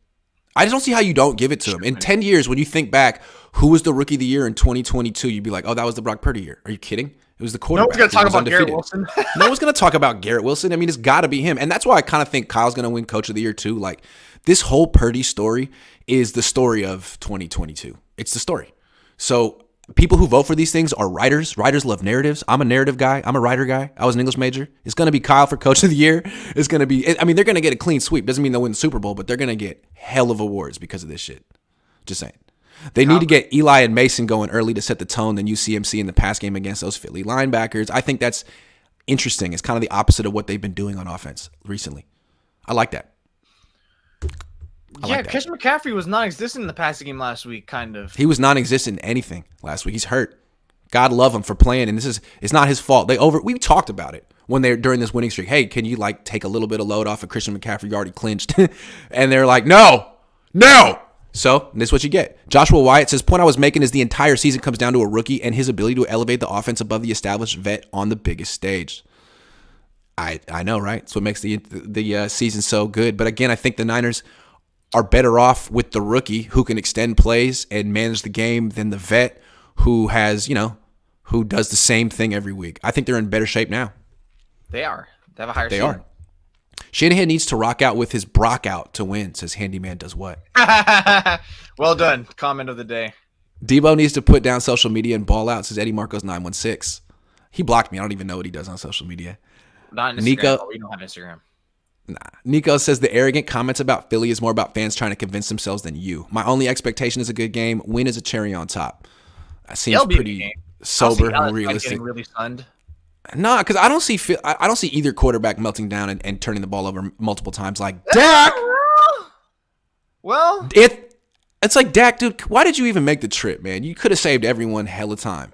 I just don't see how you don't give it to him. In 10 years, when you think back, who was the Rookie of the Year in 2022, you'd be like, oh, that was the Brock Purdy year. Are you kidding? It was the quarterback. No one's going to talk about Garrett Wilson. No one's going to talk about Garrett Wilson. I mean, it's got to be him. And that's why I kind of think Kyle's going to win Coach of the Year too. Like, this whole Purdy story is the story of 2022. It's the story. So people who vote for these things are writers. Writers love narratives. I'm a narrative guy. I'm a writer guy. I was an English major. It's going to be Kyle for Coach of the Year. It's going to be, I mean, they're going to get a clean sweep. Doesn't mean they'll win the Super Bowl, but they're going to get hell of awards because of this shit. Just saying. They need to get Eli and Mason going early to set the tone, then UCMC in the pass game against those Philly linebackers. I think that's interesting. It's kind of the opposite of what they've been doing on offense recently. I like that. Christian McCaffrey was non-existent in the passing game last week, kind of. He was non-existent in anything last week. He's hurt. God love him for playing, and it's not his fault. We talked about it when they're during this winning streak. Hey, can you like take a little bit of load off of Christian McCaffrey? You already clinched. And they're like, no. So this is what you get. Joshua Wyatt says, point I was making is the entire season comes down to a rookie and his ability to elevate the offense above the established vet on the biggest stage. I know, right? It's what makes the season so good. But again, I think the Niners are better off with the rookie who can extend plays and manage the game than the vet who has, who does the same thing every week. I think they're in better shape now. They are. They have a higher ceiling. They are. Shanahan needs to rock out with his Brock out to win, says Handyman does what? Well done. Comment of the day. Debo needs to put down social media and ball out, says Eddie Marcos 916. He blocked me. I don't even know what he does on social media. Not Instagram. Nico, we don't have Instagram. Nah. Nico says the arrogant comments about Philly is more about fans trying to convince themselves than you. My only expectation is a good game. Win is a cherry on top. That seems pretty sober and realistic. Getting really stunned. No, because I don't see either quarterback melting down and turning the ball over multiple times like Dak. Well, it's like, Dak, dude, why did you even make the trip, man? You could have saved everyone hella time.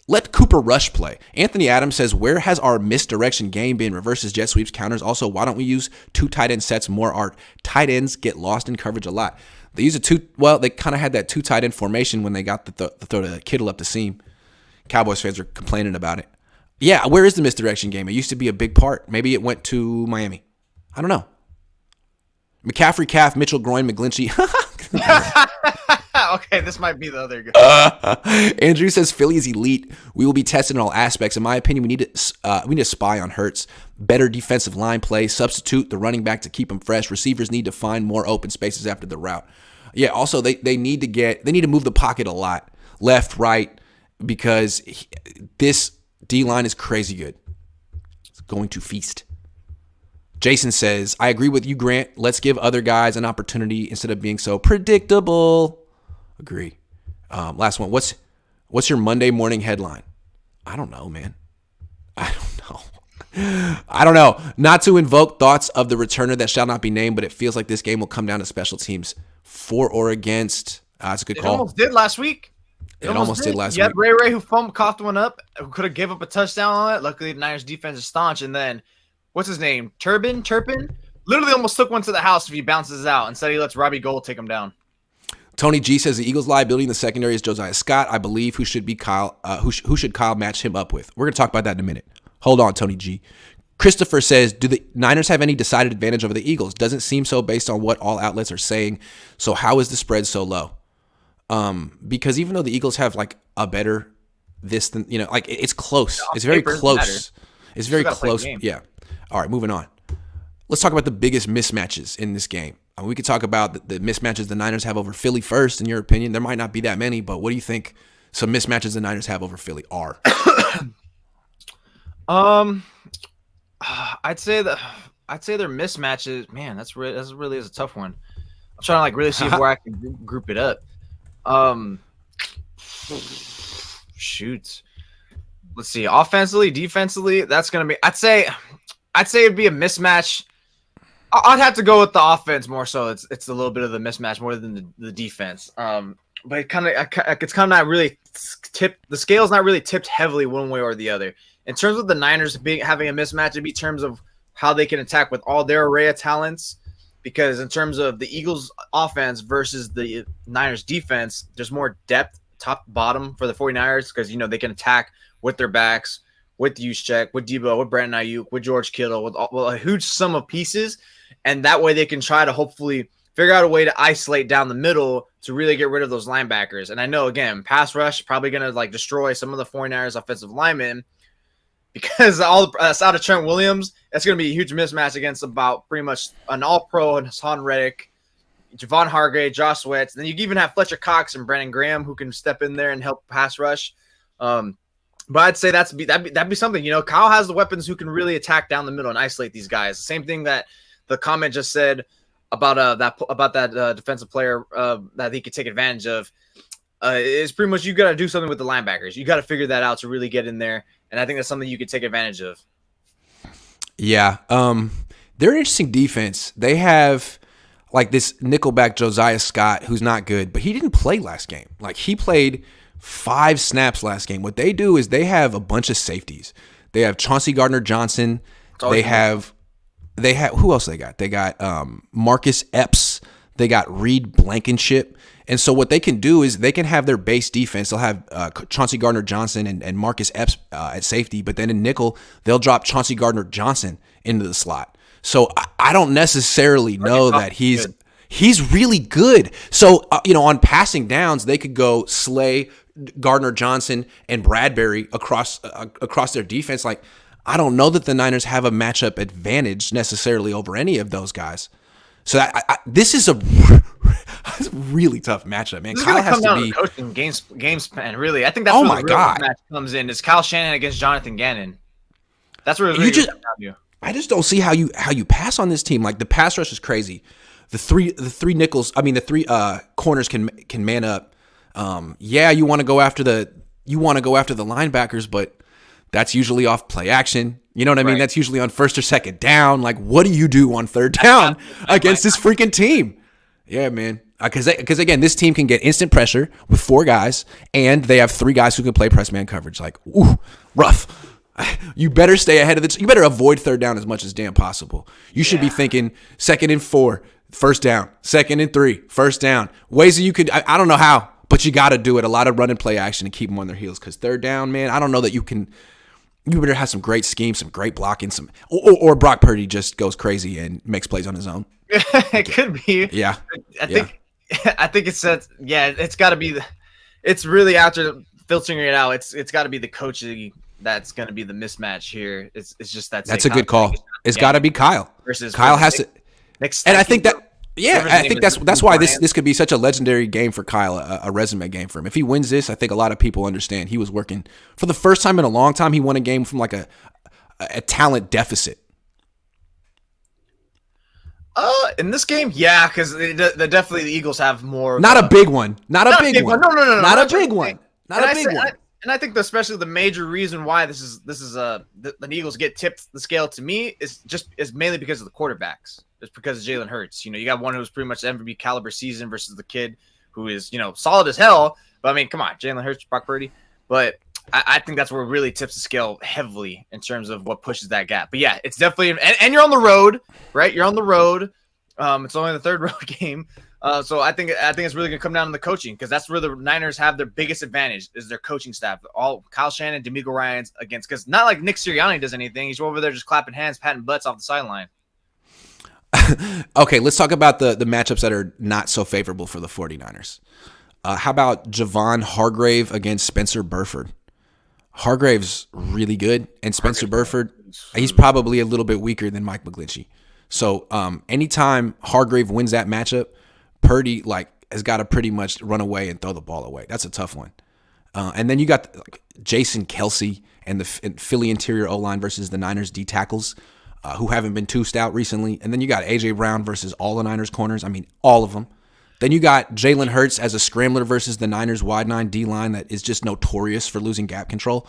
Let Cooper Rush play. Anthony Adams says, where has our misdirection game been? Reverses, jet sweeps, counters. Also, why don't we use 2 tight end sets more? Our tight ends get lost in coverage a lot. They use they kind of had that 2 tight end formation when they got the throw to Kittle up the seam. Cowboys fans are complaining about it. Yeah, where is the misdirection game? It used to be a big part. Maybe it went to Miami. I don't know. McCaffrey, calf, Mitchell, groin, McGlinchey. Okay, this might be the other guy. Andrew says Philly is elite. We will be tested in all aspects. In my opinion, we need to spy on Hurts. Better defensive line play. Substitute the running back to keep him fresh. Receivers need to find more open spaces after the route. Yeah, also they need to move the pocket a lot. Left, right. Because this D-line is crazy good. It's going to feast. Jason says, I agree with you, Grant. Let's give other guys an opportunity instead of being so predictable. Agree. Last one. What's your Monday morning headline? I don't know, man. I don't know. Not to invoke thoughts of the returner that shall not be named, but it feels like this game will come down to special teams. For or against. That's a good call. It almost did last week. It almost did last week. You had Ray who coughed one up, who could have gave up a touchdown on it. Luckily, the Niners defense is staunch. And then, what's his name? Turpin? Literally almost took one to the house if he bounces out. Instead, he lets Robbie Gould take him down. Tony G says the Eagles' liability in the secondary is Josiah Scott. I believe who should Kyle match him up with? We're going to talk about that in a minute. Hold on, Tony G. Christopher says, do the Niners have any decided advantage over the Eagles? Doesn't seem so based on what all outlets are saying. So how is the spread so low? Because even though the Eagles have like a better this than, like it's close. It's very close. It's very close. Yeah. All right, moving on. Let's talk about the biggest mismatches in this game. We could talk about the mismatches the Niners have over Philly first, in your opinion. There might not be that many, but what do you think some mismatches the Niners have over Philly are? I'd say that their mismatches. Man, that's really is a tough one. I'm trying to like really see where I can group it up. Shoot. Let's see. Offensively, defensively, that's gonna be. I'd say it'd be a mismatch. I'd have to go with the offense more so. It's a little bit of the mismatch more than the defense. But it's kind of not really tipped. The scale's not really tipped heavily one way or the other. In terms of the Niners having a mismatch, it'd be in terms of how they can attack with all their array of talents. Because in terms of the Eagles offense versus the Niners defense, there's more depth top to bottom for the 49ers because, they can attack with their backs, with Juszczyk, with Debo, with Brandon Ayuk, with George Kittle, with a huge sum of pieces. And that way they can try to hopefully figure out a way to isolate down the middle to really get rid of those linebackers. And I know, again, pass rush probably going to like destroy some of the 49ers offensive linemen because out of Trent Williams, that's going to be a huge mismatch against about pretty much an all-pro and Hassan Reddick, Javon Hargrave, Josh Sweat. Then you even have Fletcher Cox and Brandon Graham who can step in there and help pass rush. But I'd say that'd be something. Kyle has the weapons who can really attack down the middle and isolate these guys. The same thing that the comment just said about that defensive player that he could take advantage of is pretty much you got to do something with the linebackers. You got to figure that out to really get in there, and I think that's something you could take advantage of. Yeah, they're an interesting defense. They have like this nickelback Josiah Scott, who's not good, but he didn't play last game. Like he played 5 snaps last game. What they do is they have a bunch of safeties. They have Chauncey Gardner-Johnson. They have who else they got? They got Marcus Epps. They got Reed Blankenship. And so what they can do is they can have their base defense. They'll have Chauncey Gardner-Johnson and Marcus Epps at safety. But then in nickel, they'll drop Chauncey Gardner-Johnson into the slot. So I don't necessarily know that he's really good. So, on passing downs, they could go Slay, Gardner-Johnson, and Bradbury across their defense. Like, I don't know that the Niners have a matchup advantage necessarily over any of those guys. So this is a really tough matchup, man. Kyle has to be coaching game span. Really, I think that's where the real match comes in. Is Kyle Shanahan against Jonathan Gannon? That's where really I just don't see how you pass on this team. Like the pass rush is crazy. The three nickels. I mean, the 3 corners can man up. You want to go after the linebackers, but that's usually off play action. You know what I mean? That's usually on first or second down. Like, what do you do on third down against this freaking team? Yeah, man. Because again, this team can get instant pressure with 4 guys, and they have 3 guys who can play press man coverage. Like, ooh, rough. You better stay ahead of the. You better avoid third down as much as damn possible. You should be thinking 2nd and 4, first down. 2nd and 3, first down. Ways that you could. I don't know how, but you got to do it. A lot of run and play action to keep them on their heels. Because third down, man, I don't know that you can. You better have some great schemes, some great blocking, or Brock Purdy just goes crazy and makes plays on his own. It could be. Yeah, I think it's that. Yeah, it's got to be. It's really after filtering it out. It's got to be the coaching that's going to be the mismatch here. It's just that's a good call. It's got to be Kyle. Versus Kyle has to. And I think that. Yeah, I think that's why Bryant. this could be such a legendary game for Kyle, a resume game for him. If he wins this, I think a lot of people understand he was working for the first time in a long time. He won a game from like a talent deficit. In this game, yeah, because definitely the Eagles have more. Not a big one. Not a big one. No. Not a big one. Not a big one. And I think especially the major reason why this is the Eagles get tipped the scale to me is mainly because of the quarterbacks. It's because of Jalen Hurts. You got one who's pretty much MVP caliber season versus the kid who is solid as hell. But I mean, come on, Jalen Hurts, Brock Purdy. But I think that's where it really tips the scale heavily in terms of what pushes that gap. But yeah, it's definitely and you're on the road, right? You're on the road. It's only the 3rd road game. So I think it's really gonna come down to the coaching because that's where the Niners have their biggest advantage is their coaching staff. All Kyle Shanahan, D'Amico Ryans against because not like Nick Sirianni does anything. He's over there just clapping hands, patting butts off the sideline. Okay, let's talk about the matchups that are not so favorable for the 49ers. How about Javon Hargrave against Spencer Burford? Hargrave's really good, and Spencer Burford, he's probably a little bit weaker than Mike McGlinchey. So anytime Hargrave wins that matchup, Purdy has got to pretty much run away and throw the ball away. That's a tough one. And then you got Jason Kelsey and the Philly interior O-line versus the Niners D tackles, who haven't been too stout recently. And then you got A.J. Brown versus all the Niners corners. I mean, all of them. Then you got Jalen Hurts as a scrambler versus the Niners wide 9 D-line that is just notorious for losing gap control.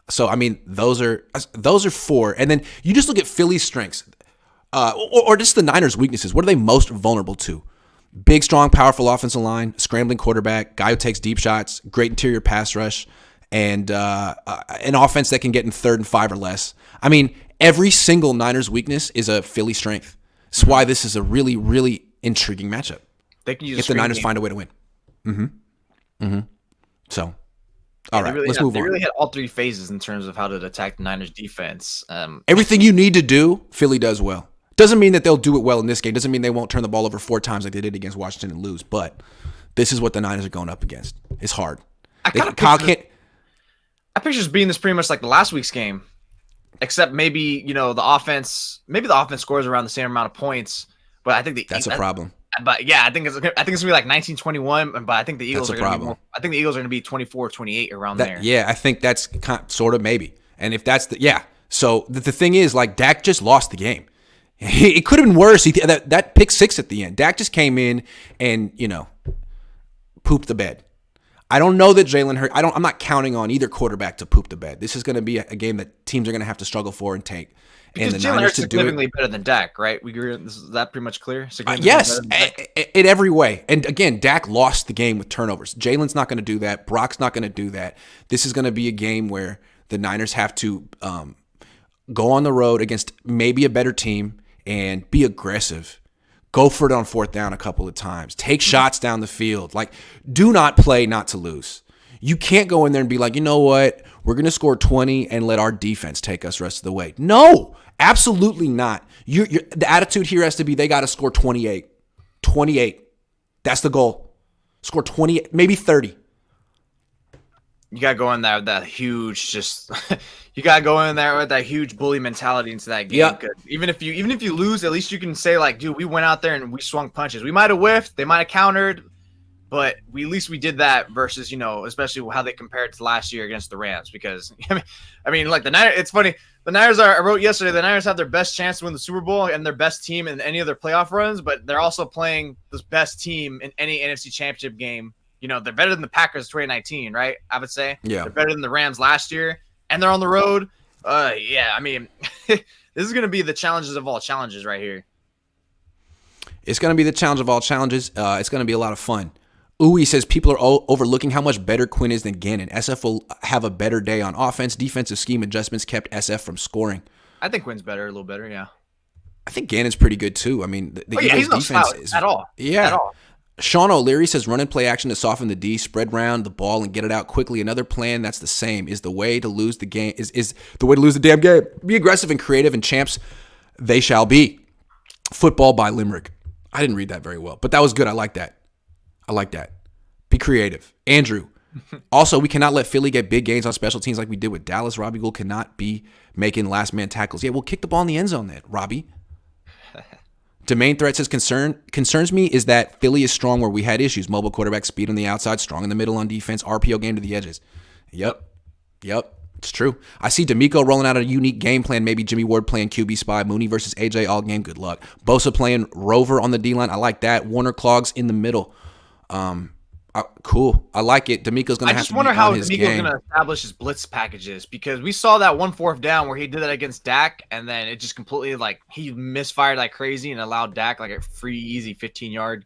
So, I mean, those are 4. And then you just look at Philly's strengths or just the Niners' weaknesses. What are they most vulnerable to? Big, strong, powerful offensive line, scrambling quarterback, guy who takes deep shots, great interior pass rush, and an offense that can get in 3rd and 5 or less. I mean, every single Niners weakness is a Philly strength. That's why this is a really, really intriguing matchup. They can use if the Niners find a way to win. So, all right, let's move on. They really had all 3 phases in terms of how to attack the Niners defense. Everything you need to do, Philly does well. Doesn't mean that they'll do it well in this game. Doesn't mean they won't turn the ball over 4 times like they did against Washington and lose. But this is what the Niners are going up against. It's hard. I picture this being this pretty much like the last week's game, except maybe the offense scores around the same amount of points. But I think that's a problem. But yeah, I think it's gonna be like 19-21. But I think the Eagles are going to be 24-28 around there. Yeah, I think that's sort of maybe. And if that's so the thing is, like, Dak just lost the game. It could have been worse. That pick 6 at the end. Dak just came in and pooped the bed. I don't know that Jalen Hurts. I'm not counting on either quarterback to poop the bed. This is going to be a game that teams are going to have to struggle for and take. Because and the Jalen Niners Hurts to is do significantly it. better than Dak, right? Is that pretty much clear? Yes, in every way. And again, Dak lost the game with turnovers. Jalen's not going to do that. Brock's not going to do that. This is going to be a game where the Niners have to go on the road against maybe a better team and be aggressive. Go for it on 4th down a couple of times. Take shots down the field. Like, do not play not to lose. You can't go in there and be like, you know what? We're going to score 20 and let our defense take us the rest of the way. No, absolutely not. The attitude here has to be they got to score 28. 28. That's the goal. Score 20, maybe 30. You got to go in there with that huge you got to go in there with that huge bully mentality into that game. Yep. Even if you lose, at least you can say, like, dude, we went out there and we swung punches. We might have whiffed. They might have countered. But at least we did that versus, especially how they compared to last year against the Rams. Because, I mean, like, the Niners, it's funny. The Niners I wrote yesterday, the Niners have their best chance to win the Super Bowl and their best team in any of their playoff runs, but they're also playing this best team in any NFC Championship game. They're better than the Packers 2019, right? I would say. Yeah. They're better than the Rams last year, and they're on the road. Yeah, I mean, this is going to be the challenges of all challenges right here. It's going to be the challenge of all challenges. It's going to be a lot of fun. Uwe says people are overlooking how much better Quinn is than Gannon. SF will have a better day on offense. Defensive scheme adjustments kept SF from scoring. I think Quinn's better, a little better, yeah. I think Gannon's pretty good too. I mean, the Eagles' he's no defense slouch is at all. Yeah. At all. Sean O'Leary says run and play action to soften the D, spread round the ball and get it out quickly. Another plan that's the same is the way to lose the game. Is the way to lose the damn game. Be aggressive and creative, and champs they shall be. Football by Limerick. I didn't read that very well, but that was good. I like that. Be creative. Andrew. Also, we cannot let Philly get big gains on special teams like we did with Dallas. Robbie Gould cannot be making last man tackles. Yeah, we'll kick the ball in the end zone then, Robbie. Domain threat says concerns me is that Philly is strong where we had issues. Mobile quarterback, speed on the outside, strong in the middle on defense, RPO game to the edges. Yep. It's true. I see D'Amico rolling out a unique game plan. Maybe Jimmy Ward playing QB spy. Mooney versus AJ all game. Good luck. Bosa playing rover on the D-line. I like that. Warner Clogs in the middle. Cool. I like it. D'Amico's going to have to be on his game. I just wonder how D'Amico's going to establish his blitz packages, because we saw that 1 4th down where he did that against Dak, and then it just completely, like, he misfired like crazy and allowed Dak like a free, easy 15-yard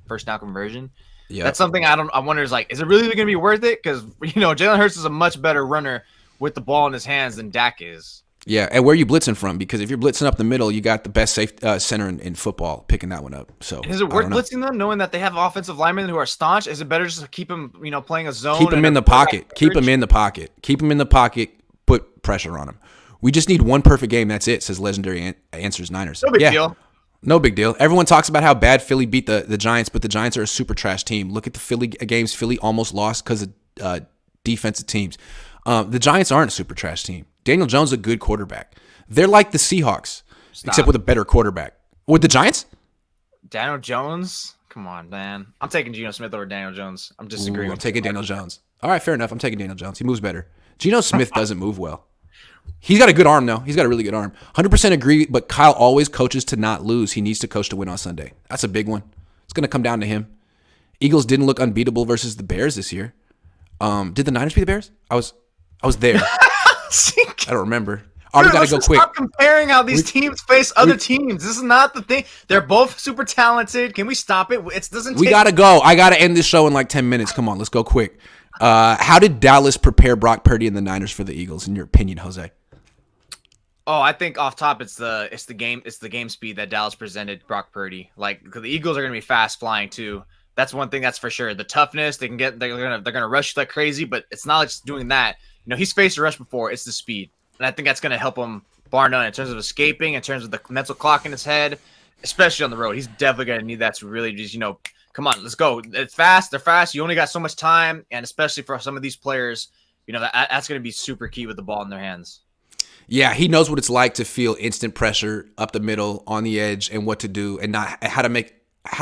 first down conversion. Yeah, that's something I wonder is, like, is it really going to be worth it? Because Jalen Hurts is a much better runner with the ball in his hands than Dak is. Yeah, and where are you blitzing from? Because if you're blitzing up the middle, you got the best safe center in football picking that one up. So is it worth blitzing them, knowing that they have offensive linemen who are staunch? Is it better just to keep him, playing a zone? Keep him in the pocket. Keep him in the pocket. Keep him in the pocket. Put pressure on him. We just need one perfect game. That's it, says Legendary Answers Niners. No big deal. No big deal. Everyone talks about how bad Philly beat the Giants, but the Giants are a super trash team. Look at the Philly games Philly almost lost because of defensive teams. The Giants aren't a super trash team. Daniel Jones is a good quarterback. They're like the Seahawks, except with a better quarterback. With the Giants? Daniel Jones? Come on, man. I'm taking Geno Smith over Daniel Jones. I'm disagreeing. I'm taking Daniel Jones. All right, fair enough. I'm taking Daniel Jones. He moves better. Geno Smith doesn't move well. He's got a good arm, though. He's got a really good arm. 100% agree, but Kyle always coaches to not lose. He needs to coach to win on Sunday. That's a big one. It's going to come down to him. Eagles didn't look unbeatable versus the Bears this year. Did the Niners beat the Bears? I was there. I don't remember. All right, we got to go quick. Stop comparing how these teams face other teams. This is not the thing. They're both super talented. Can we stop it? It doesn't. We got to go. I got to end this show in like 10 minutes. Come on, let's go quick. How did Dallas prepare Brock Purdy and the Niners for the Eagles, in your opinion, Jose? Oh, I think off top, it's the game speed that Dallas presented Brock Purdy. Like, the Eagles are going to be fast flying too. That's one thing that's for sure. The toughness they're gonna rush like crazy, but it's not just doing that. He's faced a rush before. It's the speed. And I think that's going to help him, bar none, in terms of escaping, in terms of the mental clock in his head, especially on the road. He's definitely going to need that to really just, come on, let's go. It's fast. They're fast. You only got so much time. And especially for some of these players, that's going to be super key with the ball in their hands. Yeah, he knows what it's like to feel instant pressure up the middle, on the edge, and what to do, and how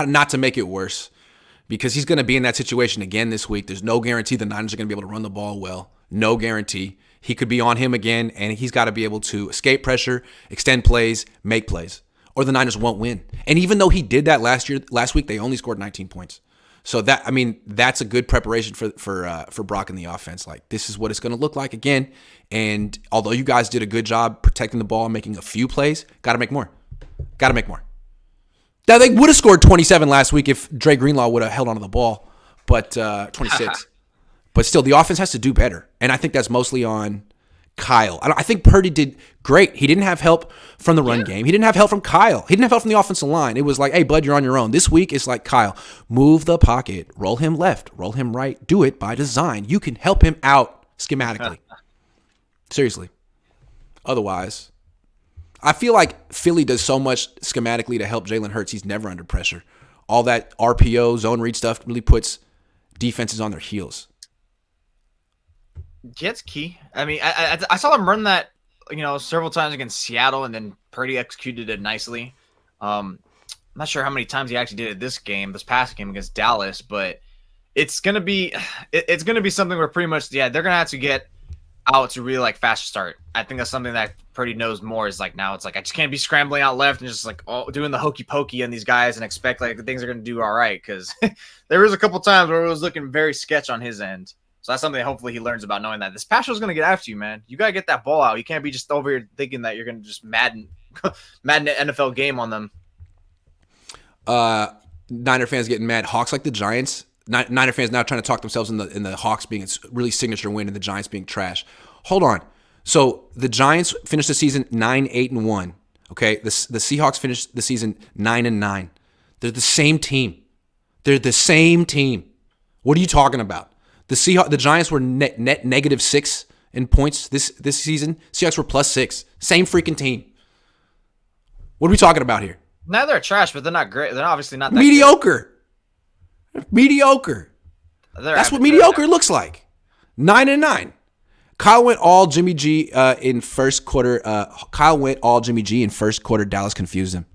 not to make it worse. Because he's going to be in that situation again this week. There's no guarantee the Niners are going to be able to run the ball well. No guarantee. He could be on him again, and he's got to be able to escape pressure, extend plays, make plays, or the Niners won't win. And even though he did that last week, they only scored 19 points. So that's a good preparation for Brock in the offense. Like, this is what it's going to look like again. And although you guys did a good job protecting the ball, making a few plays, got to make more. Now, they would have scored 27 last week if Dre Greenlaw would have held onto the ball, but 26. But still, the offense has to do better. And I think that's mostly on Kyle. I think Purdy did great. He didn't have help from the run game. He didn't have help from Kyle. He didn't have help from the offensive line. It was like, hey, bud, you're on your own. This week, it's like, Kyle, move the pocket, roll him left, roll him right. Do it by design. You can help him out schematically. Seriously. Otherwise, I feel like Philly does so much schematically to help Jalen Hurts. He's never under pressure. All that RPO, zone read stuff really puts defenses on their heels. Yeah, it's key. I mean, I saw them run that, several times against Seattle, and then Purdy executed it nicely. I'm not sure how many times he actually did it this past game against Dallas, but it's gonna be something where pretty much, they're gonna have to get out to really fast start. I think that's something that Purdy knows more is now it's I just can't be scrambling out left and just doing the hokey pokey on these guys and expect things are gonna do all right, because there was a couple times where it was looking very sketch on his end. So that's something that hopefully he learns about, knowing that this pass rush is going to get after you, man. You got to get that ball out. You can't be just over here thinking that you're going to just madden an NFL game on them. Niner fans getting mad. Hawks like the Giants. Niner fans now trying to talk themselves in the Hawks being a really signature win and the Giants being trash. Hold on. So the Giants finished the season 9-8-1. Okay, the Seahawks finished the season 9-9. They're the same team. What are you talking about? The Giants were net -6 in points this season. Seahawks were +6. Same freaking team. What are we talking about here? Now they're trash, but they're not great. They're obviously not that mediocre. Good. Mediocre. That's what mediocre looks like. 9-9. Kyle went all Jimmy G in first quarter. Dallas confused him.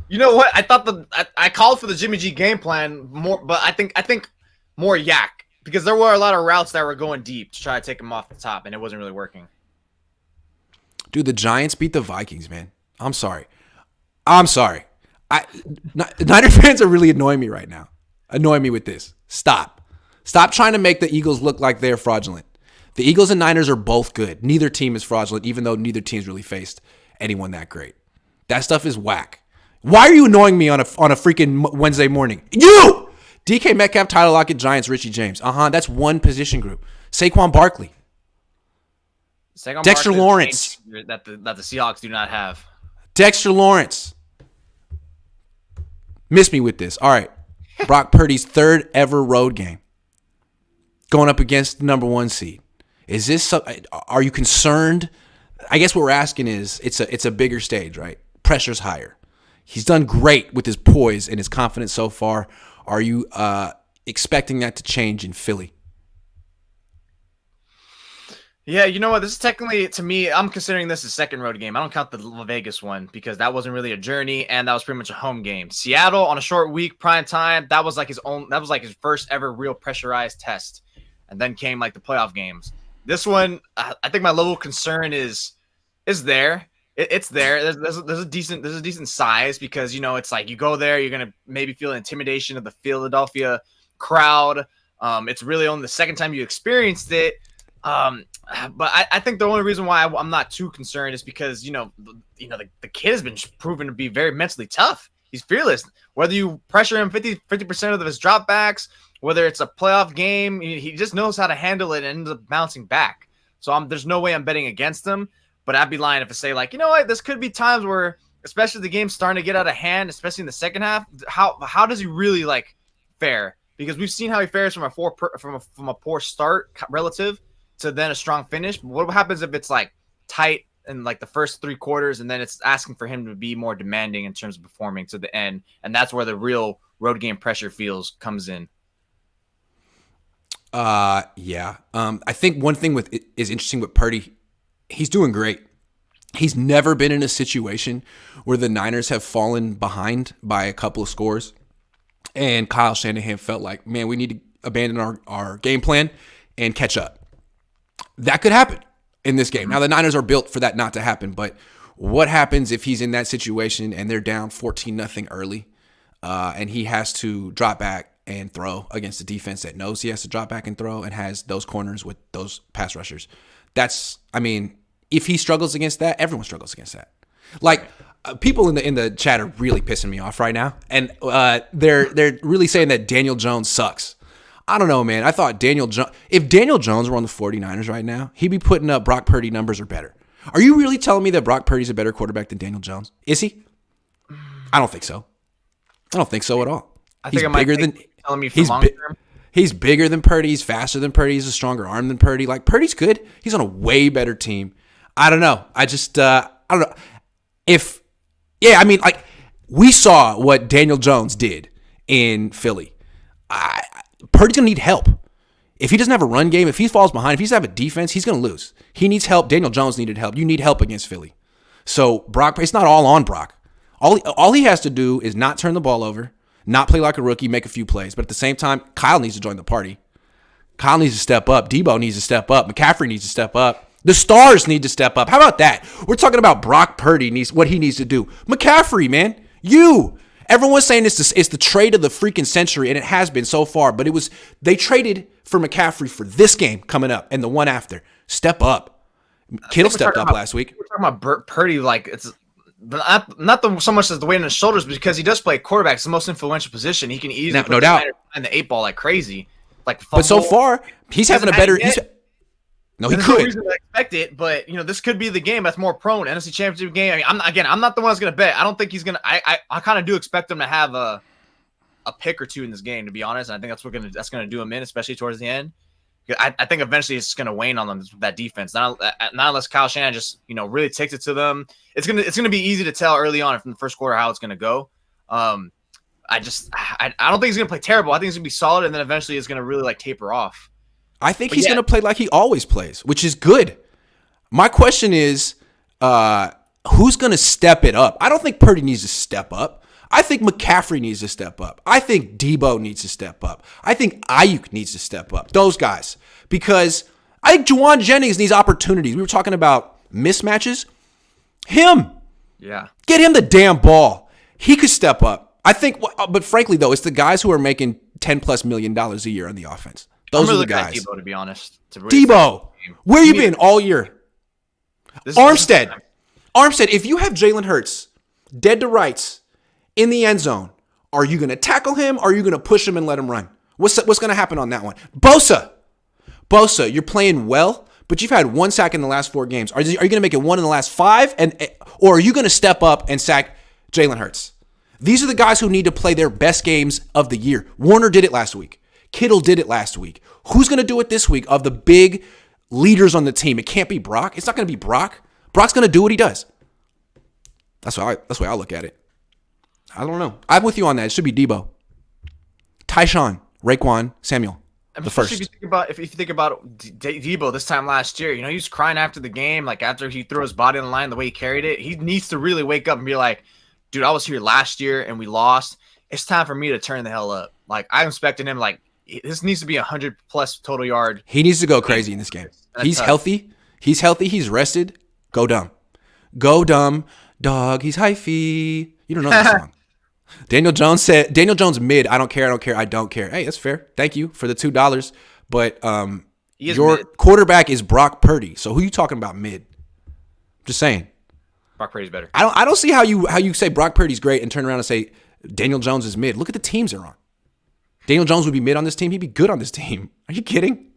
You know what? I thought I called for the Jimmy G game plan more, but I think more yak. Because there were a lot of routes that were going deep to try to take him off the top, and it wasn't really working. Dude, the Giants beat the Vikings, man. I'm sorry. Niner fans are really annoying me right now. Annoying me with this. Stop trying to make the Eagles look like they're fraudulent. The Eagles and Niners are both good. Neither team is fraudulent, even though neither team's really faced anyone that great. That stuff is whack. Why are you annoying me on a freaking Wednesday morning? You! DK Metcalf, Tyler Lockett, Giants, Richie James. That's one position group. Saquon Barkley. Dexter Lawrence. That the Seahawks do not have. Dexter Lawrence. Miss me with this. All right. Brock Purdy's third ever road game. Going up against the number 1 seed. Are you concerned? I guess what we're asking is, it's a bigger stage, right? Pressure's higher. He's done great with his poise and his confidence so far. Are you expecting that to change in Philly? Yeah, you know what? This is technically, to me, I'm considering this a second road game. I don't count the Vegas one because that wasn't really a journey, and that was pretty much a home game. Seattle on a short week, prime time, that was like his first ever real pressurized test. and then came like the playoff games. This one, I think my level of concern is there. It's there. There's a decent size because it's like you go there, you're gonna maybe feel intimidation of the Philadelphia crowd. It's really only the second time you experienced it. But I think the only reason why I'm not too concerned is because the kid has been proven to be very mentally tough. He's fearless. Whether you pressure him 50% of his dropbacks, whether it's a playoff game, he just knows how to handle it and ends up bouncing back. So there's no way I'm betting against him. But I'd be lying if I say like, this could be times where, especially the game's starting to get out of hand, especially in the second half. How does he really like fare? Because we've seen how he fares from a poor start relative to then a strong finish. But what happens if it's like tight in like the first 3 quarters, and then it's asking for him to be more demanding in terms of performing to the end, and that's where the real road game pressure comes in. Yeah. I think one thing is interesting with Purdy. He's doing great. He's never been in a situation where the Niners have fallen behind by a couple of scores, and Kyle Shanahan felt like, man, we need to abandon our game plan and catch up. That could happen in this game. Now, the Niners are built for that not to happen, but what happens if he's in that situation and they're down 14-0 early, and he has to drop back and throw against a defense that knows he has to drop back and throw and has those corners with those pass rushers? If he struggles against that, everyone struggles against that. Like, people in the chat are really pissing me off right now, and they're really saying that Daniel Jones sucks. I don't know, man. I thought if Daniel Jones were on the 49ers right now, he'd be putting up Brock Purdy numbers or better. Are you really telling me that Brock Purdy's a better quarterback than Daniel Jones? Is he? I don't think so. I don't think so at all. He's bigger than Purdy. He's faster than Purdy. He's a stronger arm than Purdy. Like, Purdy's good. He's on a way better team. I don't know. I don't know. We saw what Daniel Jones did in Philly. Purdy's going to need help. If he doesn't have a run game, if he falls behind, if he doesn't have a defense, he's going to lose. He needs help. Daniel Jones needed help. You need help against Philly. So Brock, it's not all on Brock. All he has to do is not turn the ball over, not play like a rookie, make a few plays. But at the same time, Kyle needs to join the party. Kyle needs to step up. Debo needs to step up. McCaffrey needs to step up. The stars need to step up. How about that? We're talking about Brock Purdy what he needs to do. McCaffrey, man. Everyone's saying it's the trade of the freaking century, and it has been so far. But they traded for McCaffrey for this game coming up and the one after. Step up. Kittle stepped up last week. We're talking about Purdy like it's not so much as the weight on his shoulders, because he does play quarterback. It's the most influential position. He can easily put the 8 ball like crazy. But so far, he's having a better. No, he could. No reason to expect it, but this could be the game that's more prone. NFC Championship game. I'm not the one that's gonna bet. I don't think he's gonna. I kind of do expect him to have a pick or two in this game, to be honest. And I think that's gonna do him in, especially towards the end. I think eventually it's gonna wane on them, that defense. Not unless Kyle Shanahan just really takes it to them. It's gonna be easy to tell early on from the first quarter how it's gonna go. I don't think he's gonna play terrible. I think he's gonna be solid, and then eventually it's gonna really taper off. I think he's going to play like he always plays, which is good. My question is, who's going to step it up? I don't think Purdy needs to step up. I think McCaffrey needs to step up. I think Debo needs to step up. I think Ayuk needs to step up. Those guys. Because I think Juwan Jennings needs opportunities. We were talking about mismatches. Him. Yeah. Get him the damn ball. He could step up. I think, but frankly, though, it's the guys who are making $10+ million a year on the offense. Those are the guys. Debo, to be honest. Debo, where you been all year? Armstead, if you have Jalen Hurts dead to rights in the end zone, are you going to tackle him or are you going to push him and let him run? What's going to happen on that one? Bosa, you're playing well, but you've had 1 sack in the last 4 games. Are you going to make it 1 in the last 5? Or are you going to step up and sack Jalen Hurts? These are the guys who need to play their best games of the year. Warner did it last week. Kittle did it last week. Who's going to do it this week of the big leaders on the team? It can't be Brock. It's not going to be Brock. Brock's going to do what he does. That's the way I look at it. I don't know. I'm with you on that. It should be Debo. Tyshawn, Raekwon, Samuel. The first. If you think about Debo this time last year, he was crying after the game, after he threw his body on the line, the way he carried it. He needs to really wake up and be like, dude, I was here last year and we lost. It's time for me to turn the hell up. I'm expecting him This needs to be 100+ total yard. He needs to go crazy in this game. He's tough. Healthy. He's healthy. He's rested. Go dumb. Go dumb. Dog. He's hyphy. You don't know that song. Daniel Jones mid. I don't care. I don't care. Hey, that's fair. Thank you for the $2. But your mid. Quarterback is Brock Purdy. So who you talking about mid? Just saying. Brock Purdy's better. I don't see how you say Brock Purdy's great and turn around and say Daniel Jones is mid. Look at the teams they're on. Daniel Jones would be mid on this team. He'd be good on this team. Are you kidding?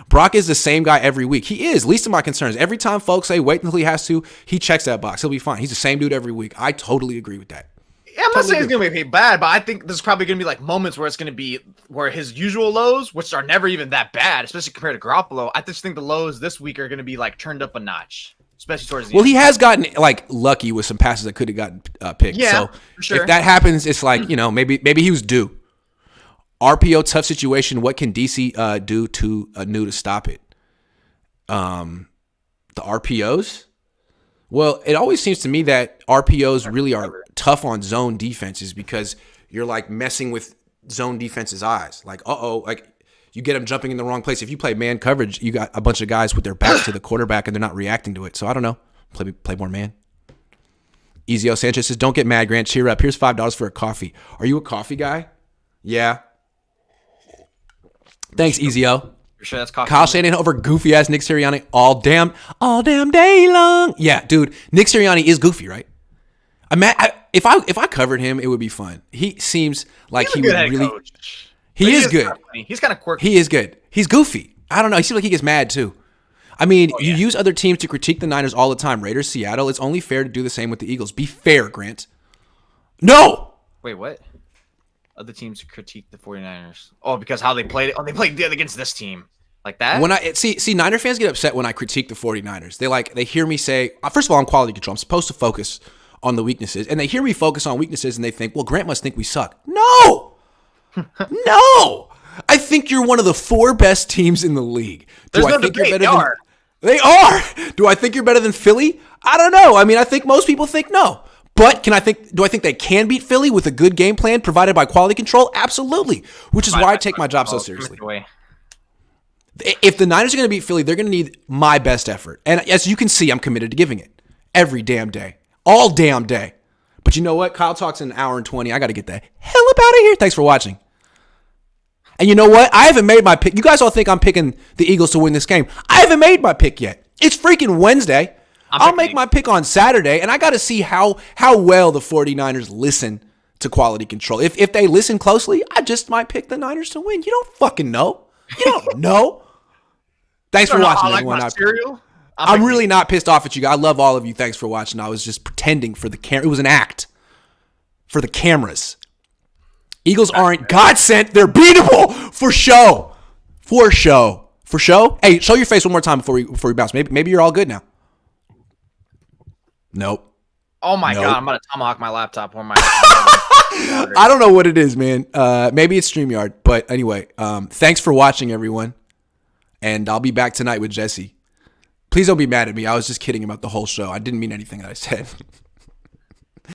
Brock is the same guy every week. He is, least of my concerns. Every time folks say wait until he has to, he checks that box. He'll be fine. He's the same dude every week. I totally agree with that. Yeah, I'm not saying it's going to be bad, but I think there's probably going to be like moments where it's going to be where his usual lows, which are never even that bad, especially compared to Garoppolo. I just think the lows this week are going to be like turned up a notch, especially towards the end. He has gotten like lucky with some passes that could have gotten picked. Yeah, so for sure. If that happens, it's like, maybe he was due. RPO tough situation. What can DC do to to stop it? The RPOs. Well, it always seems to me that RPOs really are tough on zone defenses because you're like messing with zone defenses' eyes. Like, like you get them jumping in the wrong place. If you play man coverage, you got a bunch of guys with their back to the quarterback and they're not reacting to it. So I don't know. Play more man. Ezio Sanchez says, "Don't get mad, Grant. Cheer up. Here's $5 for a coffee. Are you a coffee guy?" Yeah. Thanks, Ezio. Sure that's coffee. Kyle Shanahan over goofy ass Nick Sirianni all damn day long. Yeah, dude, Nick Sirianni is goofy, right? If I covered him, it would be fun. He seems like he would really. Coach. He is good. He's kind of quirky. He is good. He's goofy. I don't know. He seems like he gets mad too. I mean, you use other teams to critique the Niners all the time. Raiders, Seattle. It's only fair to do the same with the Eagles. Be fair, Grant. No. Wait, what? Other teams critique the 49ers. Oh, because how they played it. Oh, they played against this team. Like that? When I see Niner fans get upset when I critique the 49ers. They hear me say, first of all, I'm quality control. I'm supposed to focus on the weaknesses. And they hear me focus on weaknesses and they think, well, Grant must think we suck. No. No. I think you're one of the 4 best teams in the league. There's no debate. They are. Do I think you're better than Philly? I don't know. I mean, I think most people think no. But do I think they can beat Philly with a good game plan provided by quality control? Absolutely. Which is why I take my job so seriously. If the Niners are going to beat Philly, they're going to need my best effort. And as you can see, I'm committed to giving it every damn day. All damn day. But you know what? Kyle talks in an hour and 20. I got to get the hell up out of here. Thanks for watching. And you know what? I haven't made my pick. You guys all think I'm picking the Eagles to win this game. I haven't made my pick yet. It's freaking Wednesday. I'll make my pick on Saturday, and I got to see how well the 49ers listen to quality control. If they listen closely, I just might pick the Niners to win. You don't fucking know. You don't know. Thanks for watching, everyone. I'm really not pissed off at you guys. I love all of you. Thanks for watching. I was just pretending for the camera. It was an act for the cameras. Eagles aren't God sent. They're beatable for show. For show. For show. Hey, show your face one more time before we bounce. Maybe you're all good now. Nope. Oh my God! I'm about to tomahawk my laptop or my. I don't know what it is, man. Maybe it's StreamYard, but anyway, thanks for watching, everyone, and I'll be back tonight with Jesse. Please don't be mad at me. I was just kidding about the whole show. I didn't mean anything that I said.